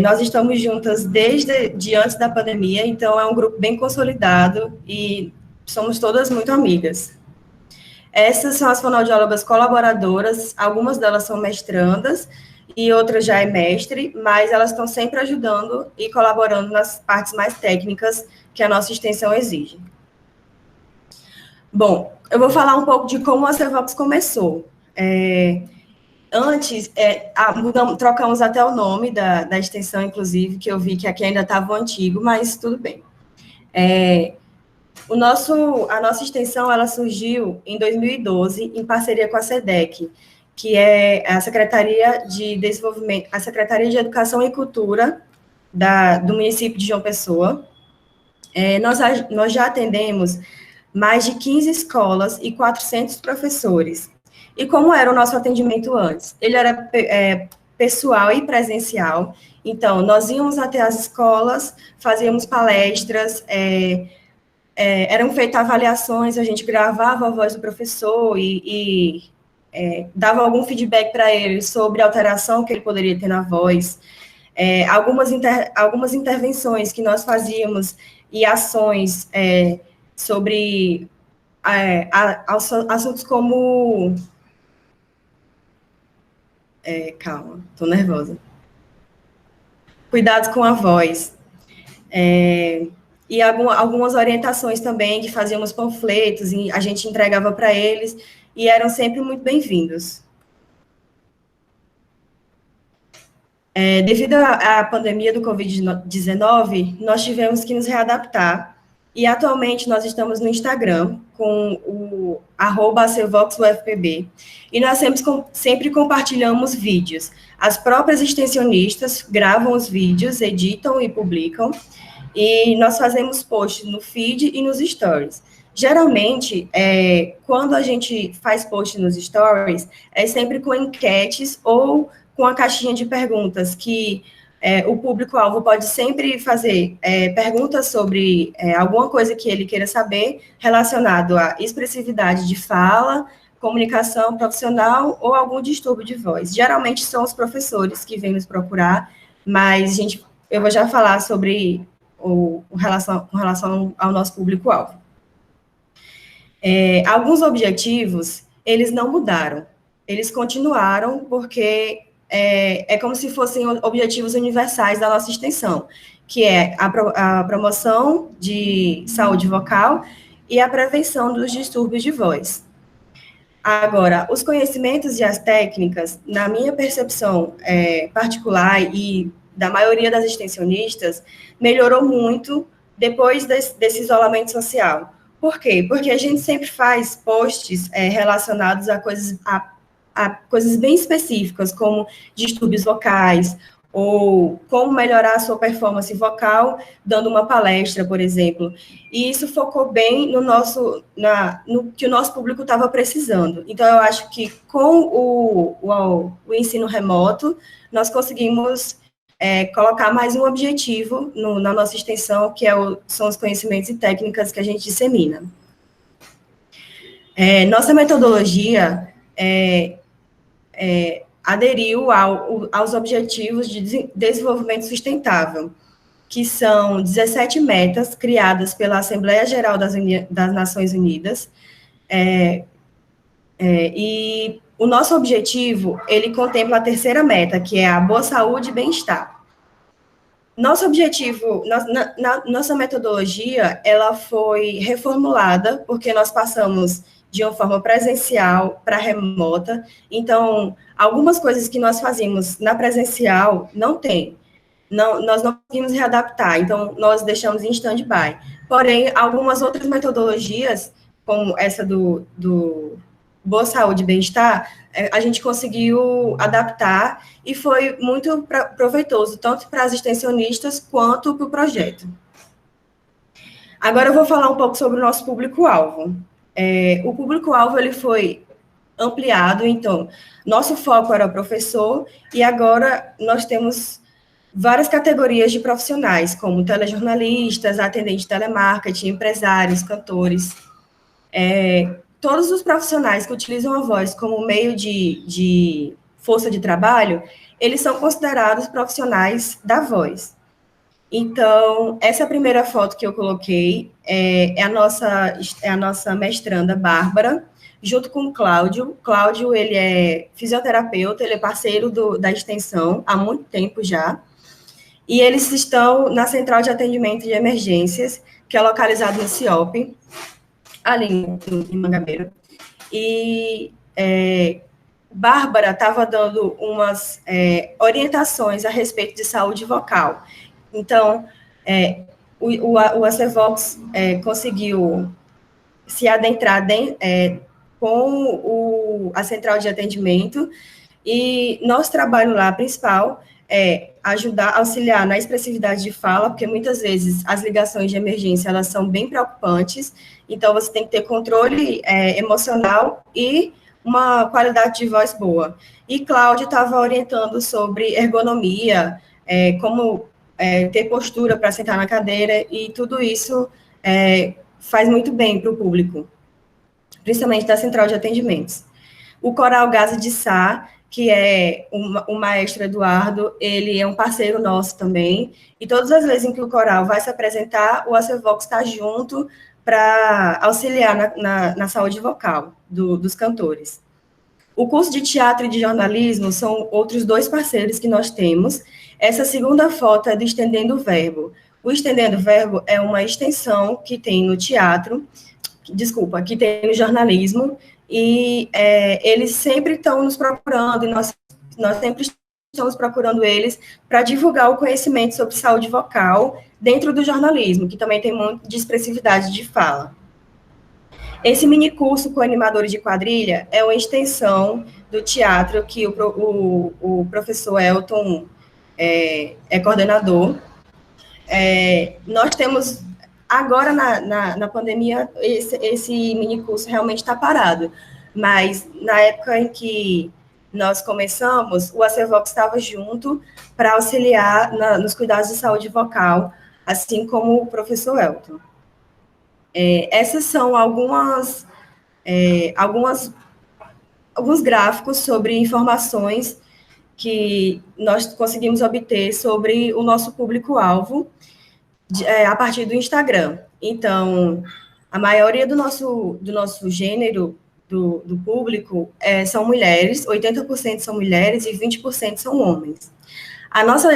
[SPEAKER 7] nós estamos juntas desde antes da pandemia, então é um grupo bem consolidado e somos todas muito amigas. Essas são as fonoaudiólogas colaboradoras, algumas delas são mestrandas, e outras já é mestre, mas elas estão sempre ajudando e colaborando nas partes mais técnicas que a nossa extensão exige. Bom, eu vou falar um pouco de como a Servox começou. Antes, trocamos até o nome da extensão, inclusive, que eu vi que aqui ainda estava o antigo, mas tudo bem. A nossa extensão, ela surgiu em 2012, em parceria com a SEDEC, que é a Secretaria de Desenvolvimento, a Secretaria de Educação e Cultura do município de João Pessoa. Nós já atendemos mais de 15 escolas e 400 professores. E como era o nosso atendimento antes? Ele era pessoal e presencial, então nós íamos até as escolas, fazíamos palestras, eram feitas avaliações, a gente gravava a voz do professor e dava algum feedback para ele sobre a alteração que ele poderia ter na voz, algumas intervenções que nós fazíamos e ações sobre assuntos como... calma, estou nervosa. Cuidados com a voz. E algumas orientações também, que fazíamos panfletos, e a gente entregava para eles, e eram sempre muito bem-vindos. Devido à pandemia do Covid-19, nós tivemos que nos readaptar, e atualmente nós estamos no Instagram, com o @servoxufpb, e nós sempre compartilhamos vídeos. As próprias extensionistas gravam os vídeos, editam e publicam, e nós fazemos posts no feed e nos stories. Geralmente, quando a gente faz post nos stories, é sempre com enquetes ou com a caixinha de perguntas, que o público-alvo pode sempre fazer perguntas sobre alguma coisa que ele queira saber relacionado à expressividade de fala, comunicação profissional ou algum distúrbio de voz. Geralmente são os professores que vêm nos procurar, mas eu vou já falar sobre com relação ao nosso público-alvo. Alguns objetivos, eles não mudaram, eles continuaram porque é como se fossem objetivos universais da nossa extensão, que é a promoção de saúde vocal e a prevenção dos distúrbios de voz. Agora, os conhecimentos e as técnicas, na minha percepção particular e da maioria das extensionistas, melhorou muito depois desse isolamento social. Por quê? Porque a gente sempre faz posts relacionados a coisas bem específicas, como distúrbios vocais, ou como melhorar a sua performance vocal, dando uma palestra, por exemplo. E isso focou bem no que o nosso público estava precisando. Então, eu acho que com o ensino remoto, nós conseguimos colocar mais um objetivo na nossa extensão, que são os conhecimentos e técnicas que a gente dissemina. Nossa metodologia aderiu aos Objetivos de Desenvolvimento Sustentável, que são 17 metas criadas pela Assembleia Geral das Nações Unidas, e o nosso objetivo, ele contempla a terceira meta, que é a boa saúde e bem-estar. Nosso objetivo, nossa metodologia, ela foi reformulada, porque nós passamos de uma forma presencial para remota, então, algumas coisas que nós fazíamos na presencial, nós não conseguimos readaptar, então, nós deixamos em stand-by. Porém, algumas outras metodologias, como essa do Boa Saúde e Bem-Estar, a gente conseguiu adaptar e foi muito proveitoso, tanto para as extensionistas quanto para o projeto. Agora eu vou falar um pouco sobre o nosso público-alvo. O público-alvo ele foi ampliado, então, nosso foco era o professor, e agora nós temos várias categorias de profissionais, como telejornalistas, atendentes de telemarketing, empresários, cantores. Todos os profissionais que utilizam a voz como meio de força de trabalho, eles são considerados profissionais da voz. Então, essa primeira foto que eu coloquei é a nossa mestranda, Bárbara, junto com o Cláudio. Cláudio, ele é fisioterapeuta, ele é parceiro da extensão há muito tempo já, e eles estão na Central de Atendimento de Emergências, que é localizado no CIOP, ali em Mangabeira. E Bárbara estava dando umas orientações a respeito de saúde vocal. Então, o ACVox conseguiu se adentrar com a central de atendimento, e nosso trabalho lá principal é auxiliar na expressividade de fala, porque muitas vezes as ligações de emergência, elas são bem preocupantes, então você tem que ter controle emocional e uma qualidade de voz boa. E Cláudio estava orientando sobre ergonomia, como ter postura para sentar na cadeira, e tudo isso faz muito bem para o público, principalmente da central de atendimentos. O Coral Gaza de Sá, que é o maestro Eduardo, ele é um parceiro nosso também, e todas as vezes em que o coral vai se apresentar, o ACVox está junto para auxiliar na saúde vocal dos cantores. O curso de teatro e de jornalismo são outros 2 parceiros que nós temos. Essa segunda foto é do Estendendo o Verbo. O Estendendo o Verbo é uma extensão que tem no teatro, que tem no jornalismo, e eles sempre estão nos procurando, e nós sempre estamos procurando eles para divulgar o conhecimento sobre saúde vocal dentro do jornalismo, que também tem muito de expressividade de fala. Esse mini curso com animadores de quadrilha é uma extensão do teatro que o professor Elton é coordenador. nós temos, agora na pandemia, esse mini curso realmente está parado, mas na época em que nós começamos, o ACVox estava junto para auxiliar nos cuidados de saúde vocal, assim como o professor Elton. Essas são alguns gráficos sobre informações que nós conseguimos obter sobre o nosso público-alvo a partir do Instagram. Então, a maioria do nosso gênero do público são mulheres, 80% são mulheres e 20% são homens. A nossa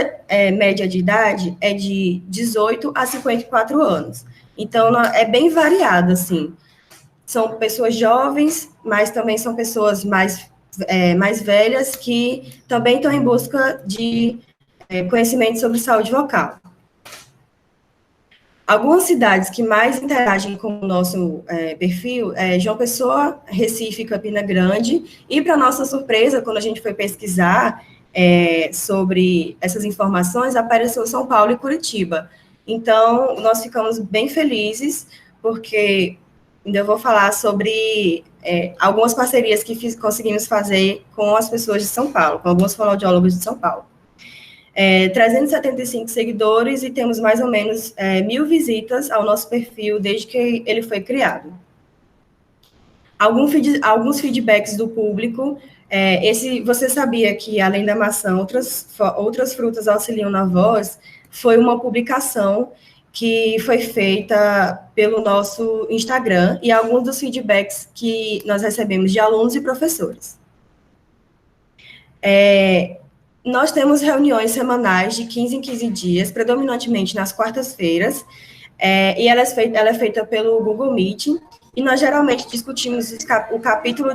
[SPEAKER 7] média de idade é de 18 a 54 anos. Então, é bem variado, assim. São pessoas jovens, mas também são pessoas mais velhas que também estão em busca de conhecimento sobre saúde vocal. Algumas cidades que mais interagem com o nosso perfil é João Pessoa, Recife, Campina Grande, e, para nossa surpresa, quando a gente foi pesquisar sobre essas informações, apareceu São Paulo e Curitiba. Então, nós ficamos bem felizes, porque ainda vou falar sobre algumas parcerias que conseguimos fazer com as pessoas de São Paulo, com alguns fonoaudiólogos de São Paulo. 375 seguidores e temos mais ou menos 1.000 visitas ao nosso perfil desde que ele foi criado. Alguns feedbacks do público. Você sabia que, além da maçã, outras frutas auxiliam na voz? Foi uma publicação que foi feita pelo nosso Instagram e alguns dos feedbacks que nós recebemos de alunos e professores. Nós temos reuniões semanais de 15 em 15 dias, predominantemente nas quartas-feiras, e ela é feita pelo Google Meet, e nós geralmente discutimos o capítulo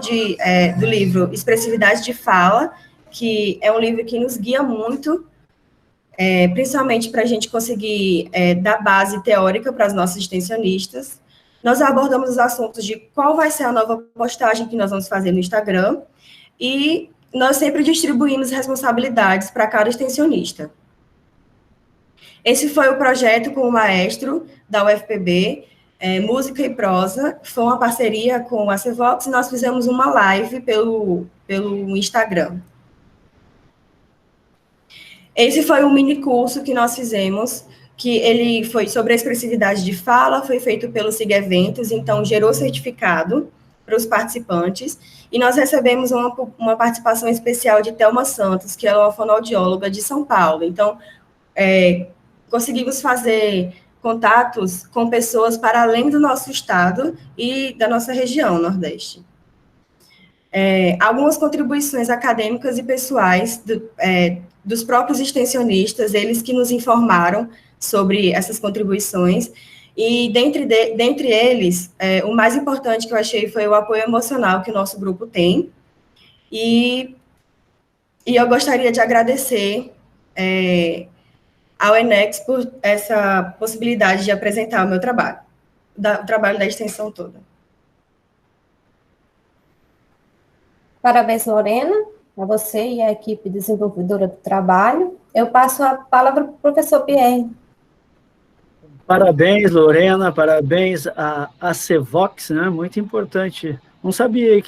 [SPEAKER 7] do livro Expressividade de Fala, que é um livro que nos guia muito, principalmente para a gente conseguir dar base teórica para as nossas extensionistas. Nós abordamos os assuntos de qual vai ser a nova postagem que nós vamos fazer no Instagram, e nós sempre distribuímos responsabilidades para cada extensionista. Esse foi o projeto com o maestro da UFPB, Música e Prosa, foi uma parceria com a ACVox, e nós fizemos uma live pelo Instagram. Esse foi um mini curso que nós fizemos, que ele foi sobre a expressividade de fala, foi feito pelo SIG Eventos, então gerou certificado para os participantes, e nós recebemos uma participação especial de Thelma Santos, que é uma fonoaudióloga de São Paulo. Então, conseguimos fazer contatos com pessoas para além do nosso estado e da nossa região, Nordeste. Algumas contribuições acadêmicas e pessoais dos próprios extensionistas, eles que nos informaram sobre essas contribuições, e dentre eles, o mais importante que eu achei foi o apoio emocional que o nosso grupo tem, e eu gostaria de agradecer ao ENEX por essa possibilidade de apresentar o meu trabalho, o trabalho da extensão toda.
[SPEAKER 1] Parabéns, Lorena, a você e a equipe desenvolvedora do trabalho. Eu passo a palavra para o professor Pierre.
[SPEAKER 4] Parabéns, Lorena, parabéns à ACVox, né? Muito importante. Não sabia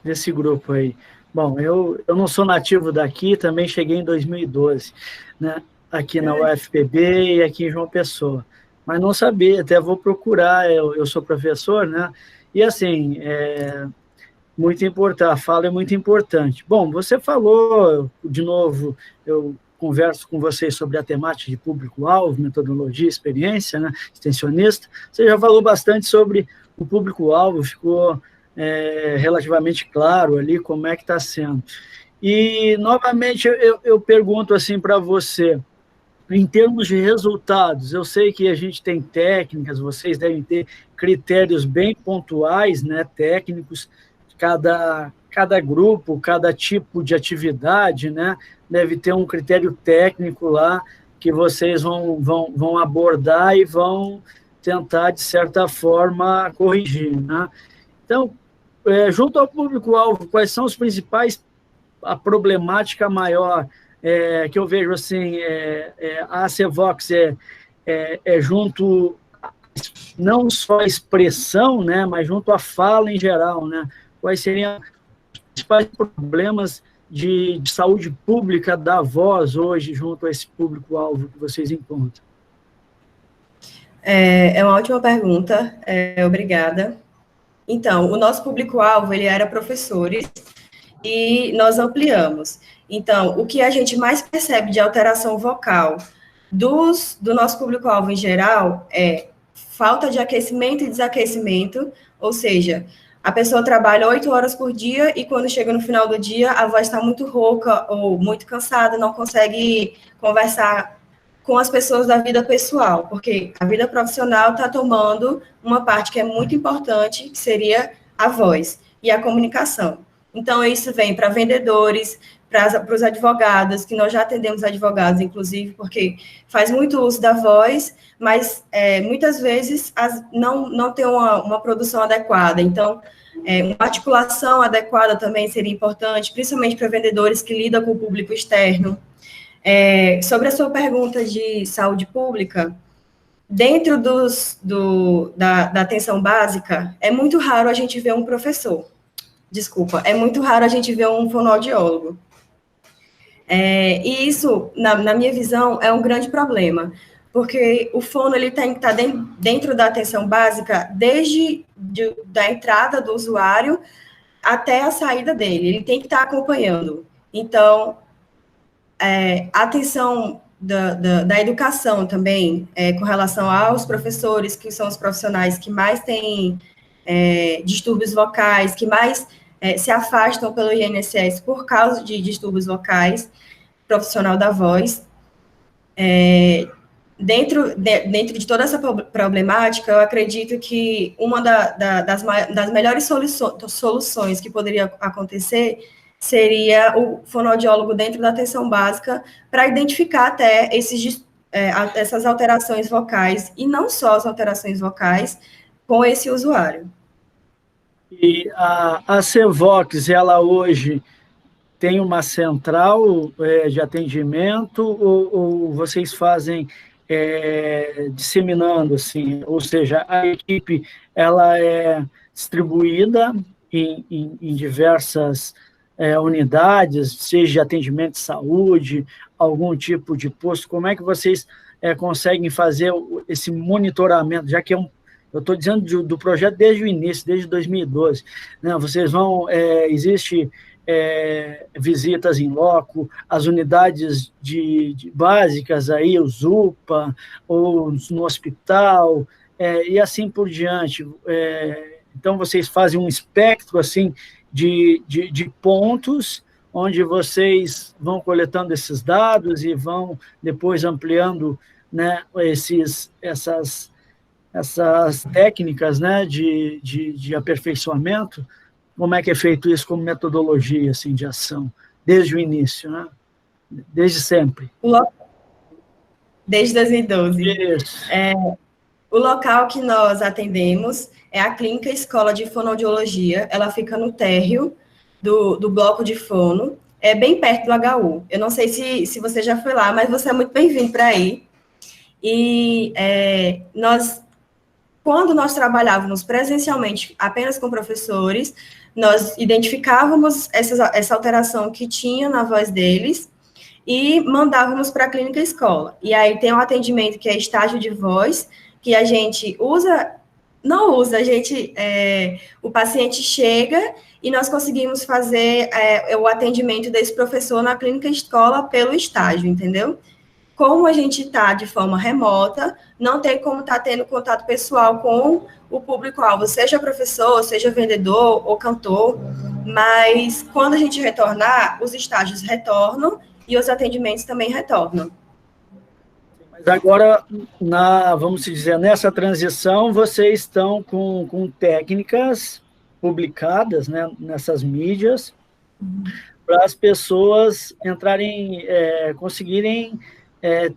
[SPEAKER 4] desse grupo aí. Bom, eu não sou nativo daqui, também cheguei em 2012, né? Aqui na UFPB e aqui em João Pessoa. Mas não sabia, até vou procurar, eu sou professor, né? E assim, muito importante, a fala é muito importante. Bom, você falou, de novo, eu converso com vocês sobre a temática de público-alvo, metodologia, experiência, né, extensionista. Você já falou bastante sobre o público-alvo, ficou relativamente claro ali como é que está sendo. E, novamente, eu pergunto assim para você, em termos de resultados, eu sei que a gente tem técnicas, vocês devem ter critérios bem pontuais, né, técnicos, cada grupo, cada tipo de atividade, né, deve ter um critério técnico lá que vocês vão abordar e vão tentar, de certa forma, corrigir, né? Então, junto ao público-alvo, quais são os principais, a problemática maior que eu vejo assim, a ACVox junto, não só a expressão, né, mas junto à fala em geral, né? Quais seriam os principais problemas de saúde pública da voz hoje junto a esse público-alvo que vocês encontram?
[SPEAKER 7] É uma ótima pergunta, obrigada. Então, o nosso público-alvo, ele era professores, e nós ampliamos. Então, o que a gente mais percebe de alteração vocal do nosso público-alvo em geral é falta de aquecimento e desaquecimento, ou seja, a pessoa trabalha 8 horas por dia e quando chega no final do dia, a voz está muito rouca ou muito cansada, não consegue conversar com as pessoas da vida pessoal, porque a vida profissional está tomando uma parte que é muito importante, que seria a voz e a comunicação. Então, isso vem para vendedores, para os advogados, que nós já atendemos advogados, inclusive, porque faz muito uso da voz, mas muitas vezes não tem uma produção adequada. Então, uma articulação adequada também seria importante, principalmente para vendedores que lidam com o público externo. Sobre a sua pergunta de saúde pública, dentro da atenção básica, é muito raro a gente ver um professor. Desculpa, é muito raro a gente ver um fonoaudiólogo. E isso, na minha visão, é um grande problema, porque o fono ele tem que estar dentro da atenção básica desde da entrada do usuário até a saída dele, ele tem que estar acompanhando. Então, a atenção da educação também, com relação aos professores, que são os profissionais que mais têm distúrbios vocais, que mais se afastam pelo INSS por causa de distúrbios vocais, profissional da voz. Dentro de toda essa problemática, eu acredito que uma das melhores soluções que poderia acontecer seria o fonoaudiólogo dentro da atenção básica para identificar até essas alterações vocais, e não só as alterações vocais, com esse usuário.
[SPEAKER 4] E a CVox, ela hoje tem uma central de atendimento ou vocês fazem disseminando, assim, ou seja, a equipe ela é distribuída em diversas unidades, seja de atendimento de saúde, algum tipo de posto, como é que vocês conseguem fazer esse monitoramento, já que eu estou dizendo do projeto desde o início, desde 2012, né? Vocês vão, existe visitas em loco, as unidades básicas aí, o ZUPA, ou no hospital, e assim por diante. Então, vocês fazem um espectro, assim, de pontos, onde vocês vão coletando esses dados e vão depois ampliando, né, essas técnicas, né, de aperfeiçoamento. Como é que é feito isso como metodologia, assim, de ação, desde o início, né? Desde sempre?
[SPEAKER 7] Desde 2012.
[SPEAKER 4] Isso.
[SPEAKER 7] O local que nós atendemos é a Clínica Escola de Fonoaudiologia, ela fica no térreo do bloco de fono, é bem perto do HU. Eu não sei se você já foi lá, mas você é muito bem-vindo para ir. E quando nós trabalhávamos presencialmente apenas com professores, nós identificávamos essa alteração que tinha na voz deles e mandávamos para a clínica escola. E aí tem um atendimento que é estágio de voz, que a gente o paciente chega e nós conseguimos fazer o atendimento desse professor na clínica escola pelo estágio, entendeu? Como a gente está de forma remota, não tem como estar tendo contato pessoal com o público-alvo, seja professor, seja vendedor ou cantor, mas quando a gente retornar, os estágios retornam e os atendimentos também retornam.
[SPEAKER 4] Mas agora, vamos dizer, nessa transição, vocês estão com técnicas publicadas, né, nessas mídias, para as pessoas entrarem, conseguirem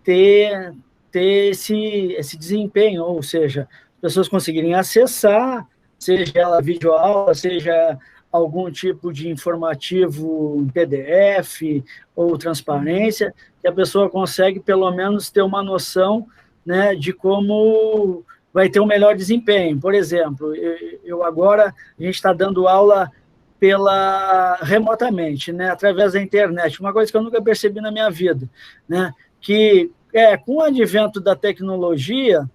[SPEAKER 4] ter esse desempenho, ou seja, as pessoas conseguirem acessar, seja ela videoaula, seja algum tipo de informativo em PDF ou transparência, que a pessoa consegue, pelo menos, ter uma noção né, de como vai ter um melhor desempenho. Por exemplo, eu agora, a gente está dando aula remotamente, né, através da internet, uma coisa que eu nunca percebi na minha vida, né, que com o advento da tecnologia,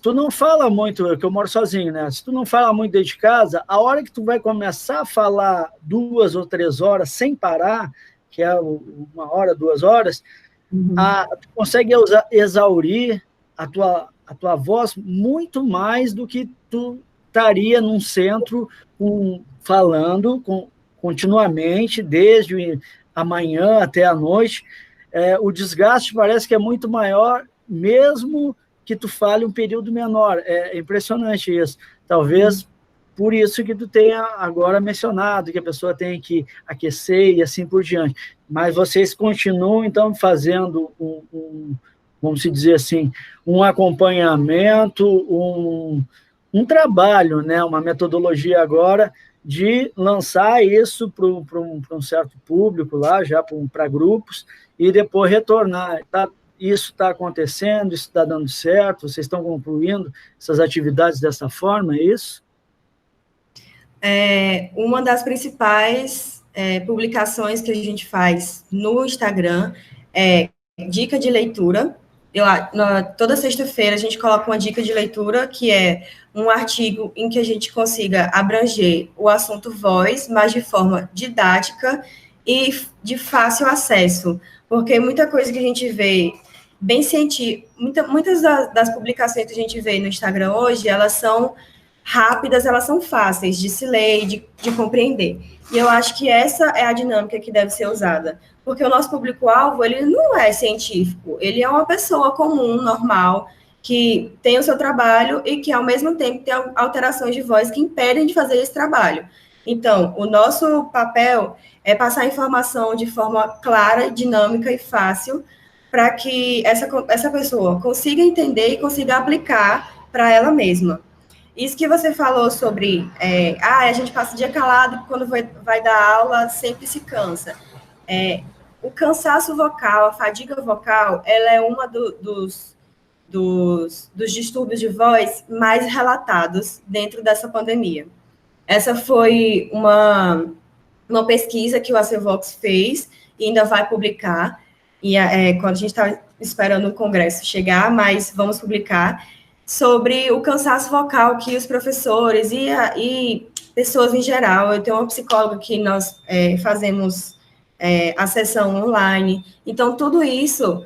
[SPEAKER 4] tu não fala muito, que eu moro sozinho, né, se tu não fala muito dentro de casa, a hora que tu vai começar a falar 2 ou 3 horas sem parar, que é 1 hora, 2 horas, tu consegue exaurir a tua voz muito mais do que tu estaria num centro falando continuamente, desde a manhã até a noite. O desgaste parece que é muito maior, mesmo que tu fale um período menor. É impressionante isso. Talvez por isso que tu tenha agora mencionado, que a pessoa tem que aquecer e assim por diante. Mas vocês continuam, então, fazendo vamos dizer assim, um acompanhamento, um trabalho, né, uma metodologia agora de lançar isso para um certo público lá, já para grupos, e depois retornar. Isso está acontecendo, isso está dando certo, vocês estão concluindo essas atividades dessa forma, é isso?
[SPEAKER 7] Uma das principais publicações que a gente faz no Instagram é dica de leitura. Toda sexta-feira a gente coloca uma dica de leitura, que é um artigo em que a gente consiga abranger o assunto voz, mas de forma didática e de fácil acesso, porque muita coisa que a gente vê bem científica, muitas das publicações que a gente vê no Instagram hoje, elas são rápidas, elas são fáceis de se ler e de compreender. E eu acho que essa é a dinâmica que deve ser usada, porque o nosso público-alvo, ele não é científico, ele é uma pessoa comum, normal, que tem o seu trabalho e que, ao mesmo tempo, tem alterações de voz que impedem de fazer esse trabalho. Então, o nosso papel é passar a informação de forma clara, dinâmica e fácil, para que essa pessoa consiga entender e consiga aplicar para ela mesma. Isso que você falou sobre, a gente passa o dia calado, quando vai dar aula, sempre se cansa. O cansaço vocal, a fadiga vocal, ela é uma dos distúrbios de voz mais relatados dentro dessa pandemia. Essa foi uma pesquisa que o Acevox fez e ainda vai publicar, e quando a gente está esperando o congresso chegar, mas vamos publicar, sobre o cansaço vocal que os professores e pessoas em geral, eu tenho uma psicóloga que nós fazemos a sessão online, então tudo isso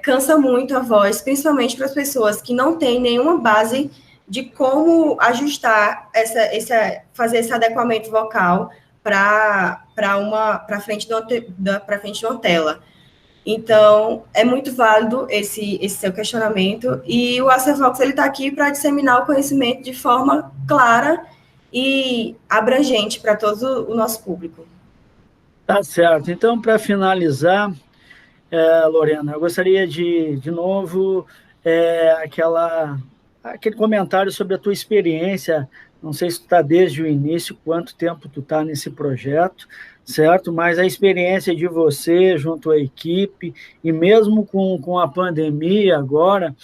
[SPEAKER 7] cansa muito a voz, principalmente para as pessoas que não têm nenhuma base de como ajustar fazer esse adequamento vocal para frente de uma tela. Então, é muito válido esse seu questionamento, e o Acevox, ele está aqui para disseminar o conhecimento de forma clara e abrangente para todo o nosso público.
[SPEAKER 4] Tá certo. Então, para finalizar, Lorena, eu gostaria de novo, aquele comentário sobre a tua experiência. Não sei se tu está desde o início, quanto tempo tu está nesse projeto, certo? Mas a experiência de você junto à equipe, e mesmo com a pandemia agora,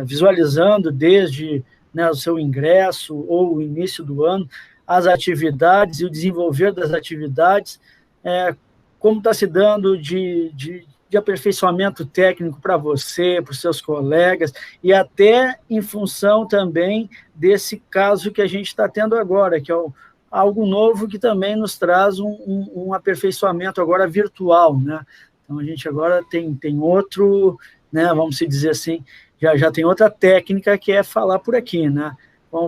[SPEAKER 4] visualizando desde, né, o seu ingresso ou o início do ano, as atividades e o desenvolver das atividades, como está se dando de aperfeiçoamento técnico para você, para os seus colegas, e até em função também desse caso que a gente está tendo agora, que é algo novo que também nos traz um aperfeiçoamento agora virtual, né? Então, a gente agora tem outro, né, vamos dizer assim, já tem outra técnica, que é falar por aqui, né?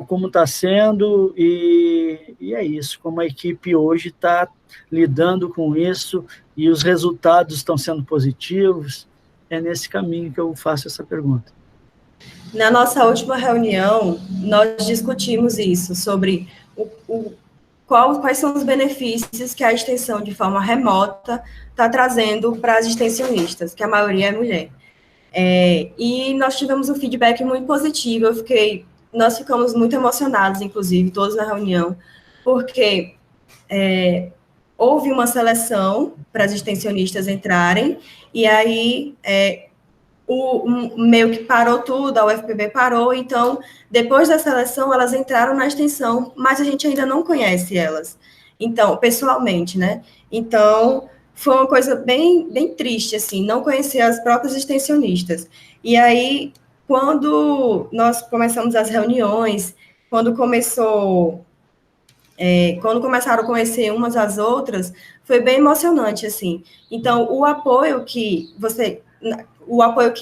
[SPEAKER 4] Como está sendo, e é isso, como a equipe hoje está lidando com isso, e os resultados estão sendo positivos. É nesse caminho que eu faço essa pergunta.
[SPEAKER 7] Na nossa última reunião, nós discutimos isso, sobre quais são os benefícios que a extensão de forma remota está trazendo para as extensionistas, que a maioria é mulher. E nós tivemos um feedback muito positivo, nós ficamos muito emocionados, inclusive, todos na reunião, porque houve uma seleção para as extensionistas entrarem, e aí meio que parou tudo, a UFPB parou, então, depois da seleção, elas entraram na extensão, mas a gente ainda não conhece elas, então, pessoalmente, né? Então, foi uma coisa bem, bem triste, assim, não conhecer as próprias extensionistas. E aí, quando nós começamos as reuniões, quando começaram a conhecer umas às outras, foi bem emocionante, assim. Então, o apoio que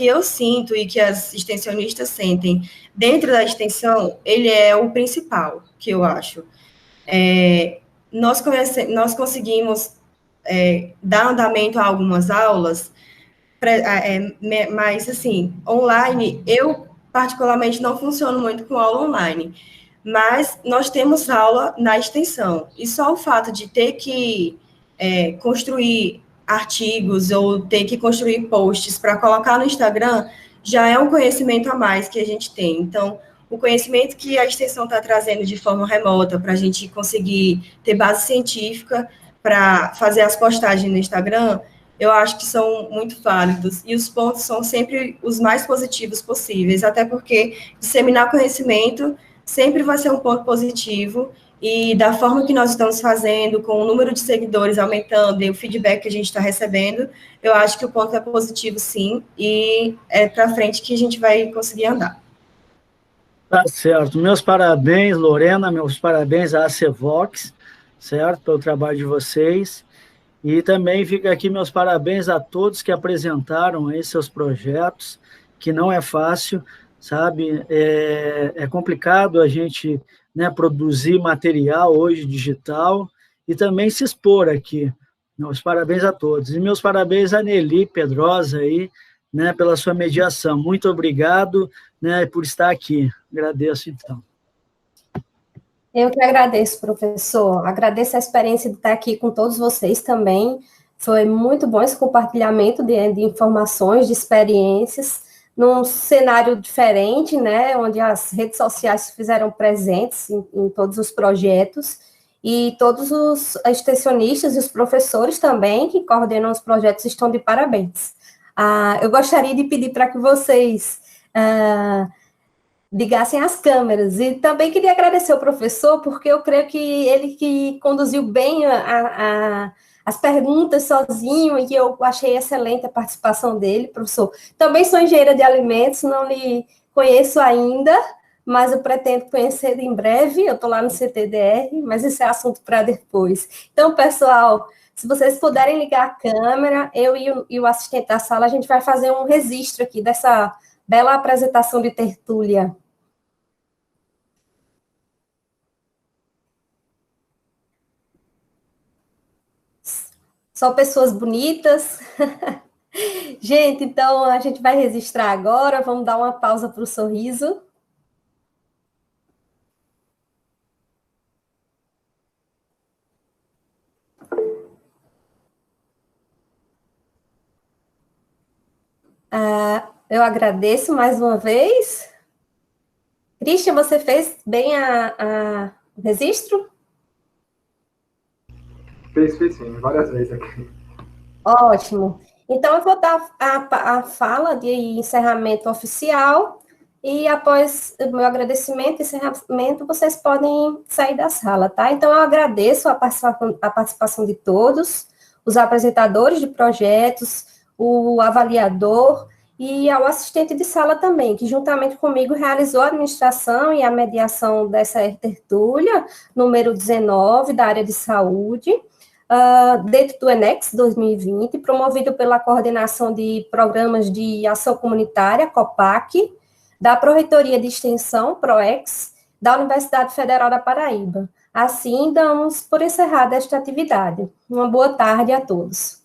[SPEAKER 7] eu sinto e que as extensionistas sentem dentro da extensão, ele é o principal, que eu acho. Nós conseguimos dar andamento a algumas aulas, mas, assim, online, eu, particularmente, não funciono muito com aula online, mas nós temos aula na extensão, e só o fato de ter que construir artigos ou ter que construir posts para colocar no Instagram já é um conhecimento a mais que a gente tem. Então, o conhecimento que a extensão está trazendo de forma remota para a gente conseguir ter base científica para fazer as postagens no Instagram, eu acho que são muito válidos, e os pontos são sempre os mais positivos possíveis, até porque disseminar conhecimento sempre vai ser um ponto positivo, e da forma que nós estamos fazendo, com o número de seguidores aumentando e o feedback que a gente está recebendo, eu acho que o ponto é positivo, sim, e é para frente que a gente vai conseguir andar.
[SPEAKER 4] Tá certo. Meus parabéns, Lorena, meus parabéns à ACVox, certo, pelo trabalho de vocês. E também fica aqui meus parabéns a todos que apresentaram aí seus projetos, que não é fácil, sabe? É complicado a gente, né, produzir material hoje digital e também se expor aqui. Meus parabéns a todos. E meus parabéns a Nelly Pedrosa aí, né, pela sua mediação. Muito obrigado, né, por estar aqui. Agradeço, então.
[SPEAKER 1] Eu que agradeço, professor. Agradeço a experiência de estar aqui com todos vocês também. Foi muito bom esse compartilhamento de informações, de experiências, num cenário diferente, né, onde as redes sociais se fizeram presentes em todos os projetos, e todos os extensionistas e os professores também, que coordenam os projetos, estão de parabéns. Eu gostaria de pedir para que vocês ligassem as câmeras, e também queria agradecer ao professor, porque eu creio que ele que conduziu bem as perguntas sozinho, e eu achei excelente a participação dele, professor. Também sou engenheira de alimentos, não lhe conheço ainda, mas eu pretendo conhecer em breve, eu estou lá no CTDR, mas esse é assunto para depois. Então, pessoal, se vocês puderem ligar a câmera, eu e o assistente da sala, a gente vai fazer um registro aqui dessa bela apresentação de tertúlia. Só pessoas bonitas. Gente, então a gente vai registrar agora, vamos dar uma pausa para o sorriso. Eu agradeço mais uma vez. Christian, você fez bem o registro?
[SPEAKER 8] Fez sim, várias vezes aqui.
[SPEAKER 1] Ótimo. Então, eu vou dar a fala de encerramento oficial, e após o meu agradecimento e encerramento, vocês podem sair da sala, tá? Então, eu agradeço a participação de todos, os apresentadores de projetos, o avaliador e ao assistente de sala também, que juntamente comigo realizou a administração e a mediação dessa tertúlia, número 19, da área de saúde, dentro do ENEX 2020, promovido pela Coordenação de Programas de Ação Comunitária, COPAC, da Pró-Reitoria de Extensão, PROEX, da Universidade Federal da Paraíba. Assim, damos por encerrada esta atividade. Uma boa tarde a todos.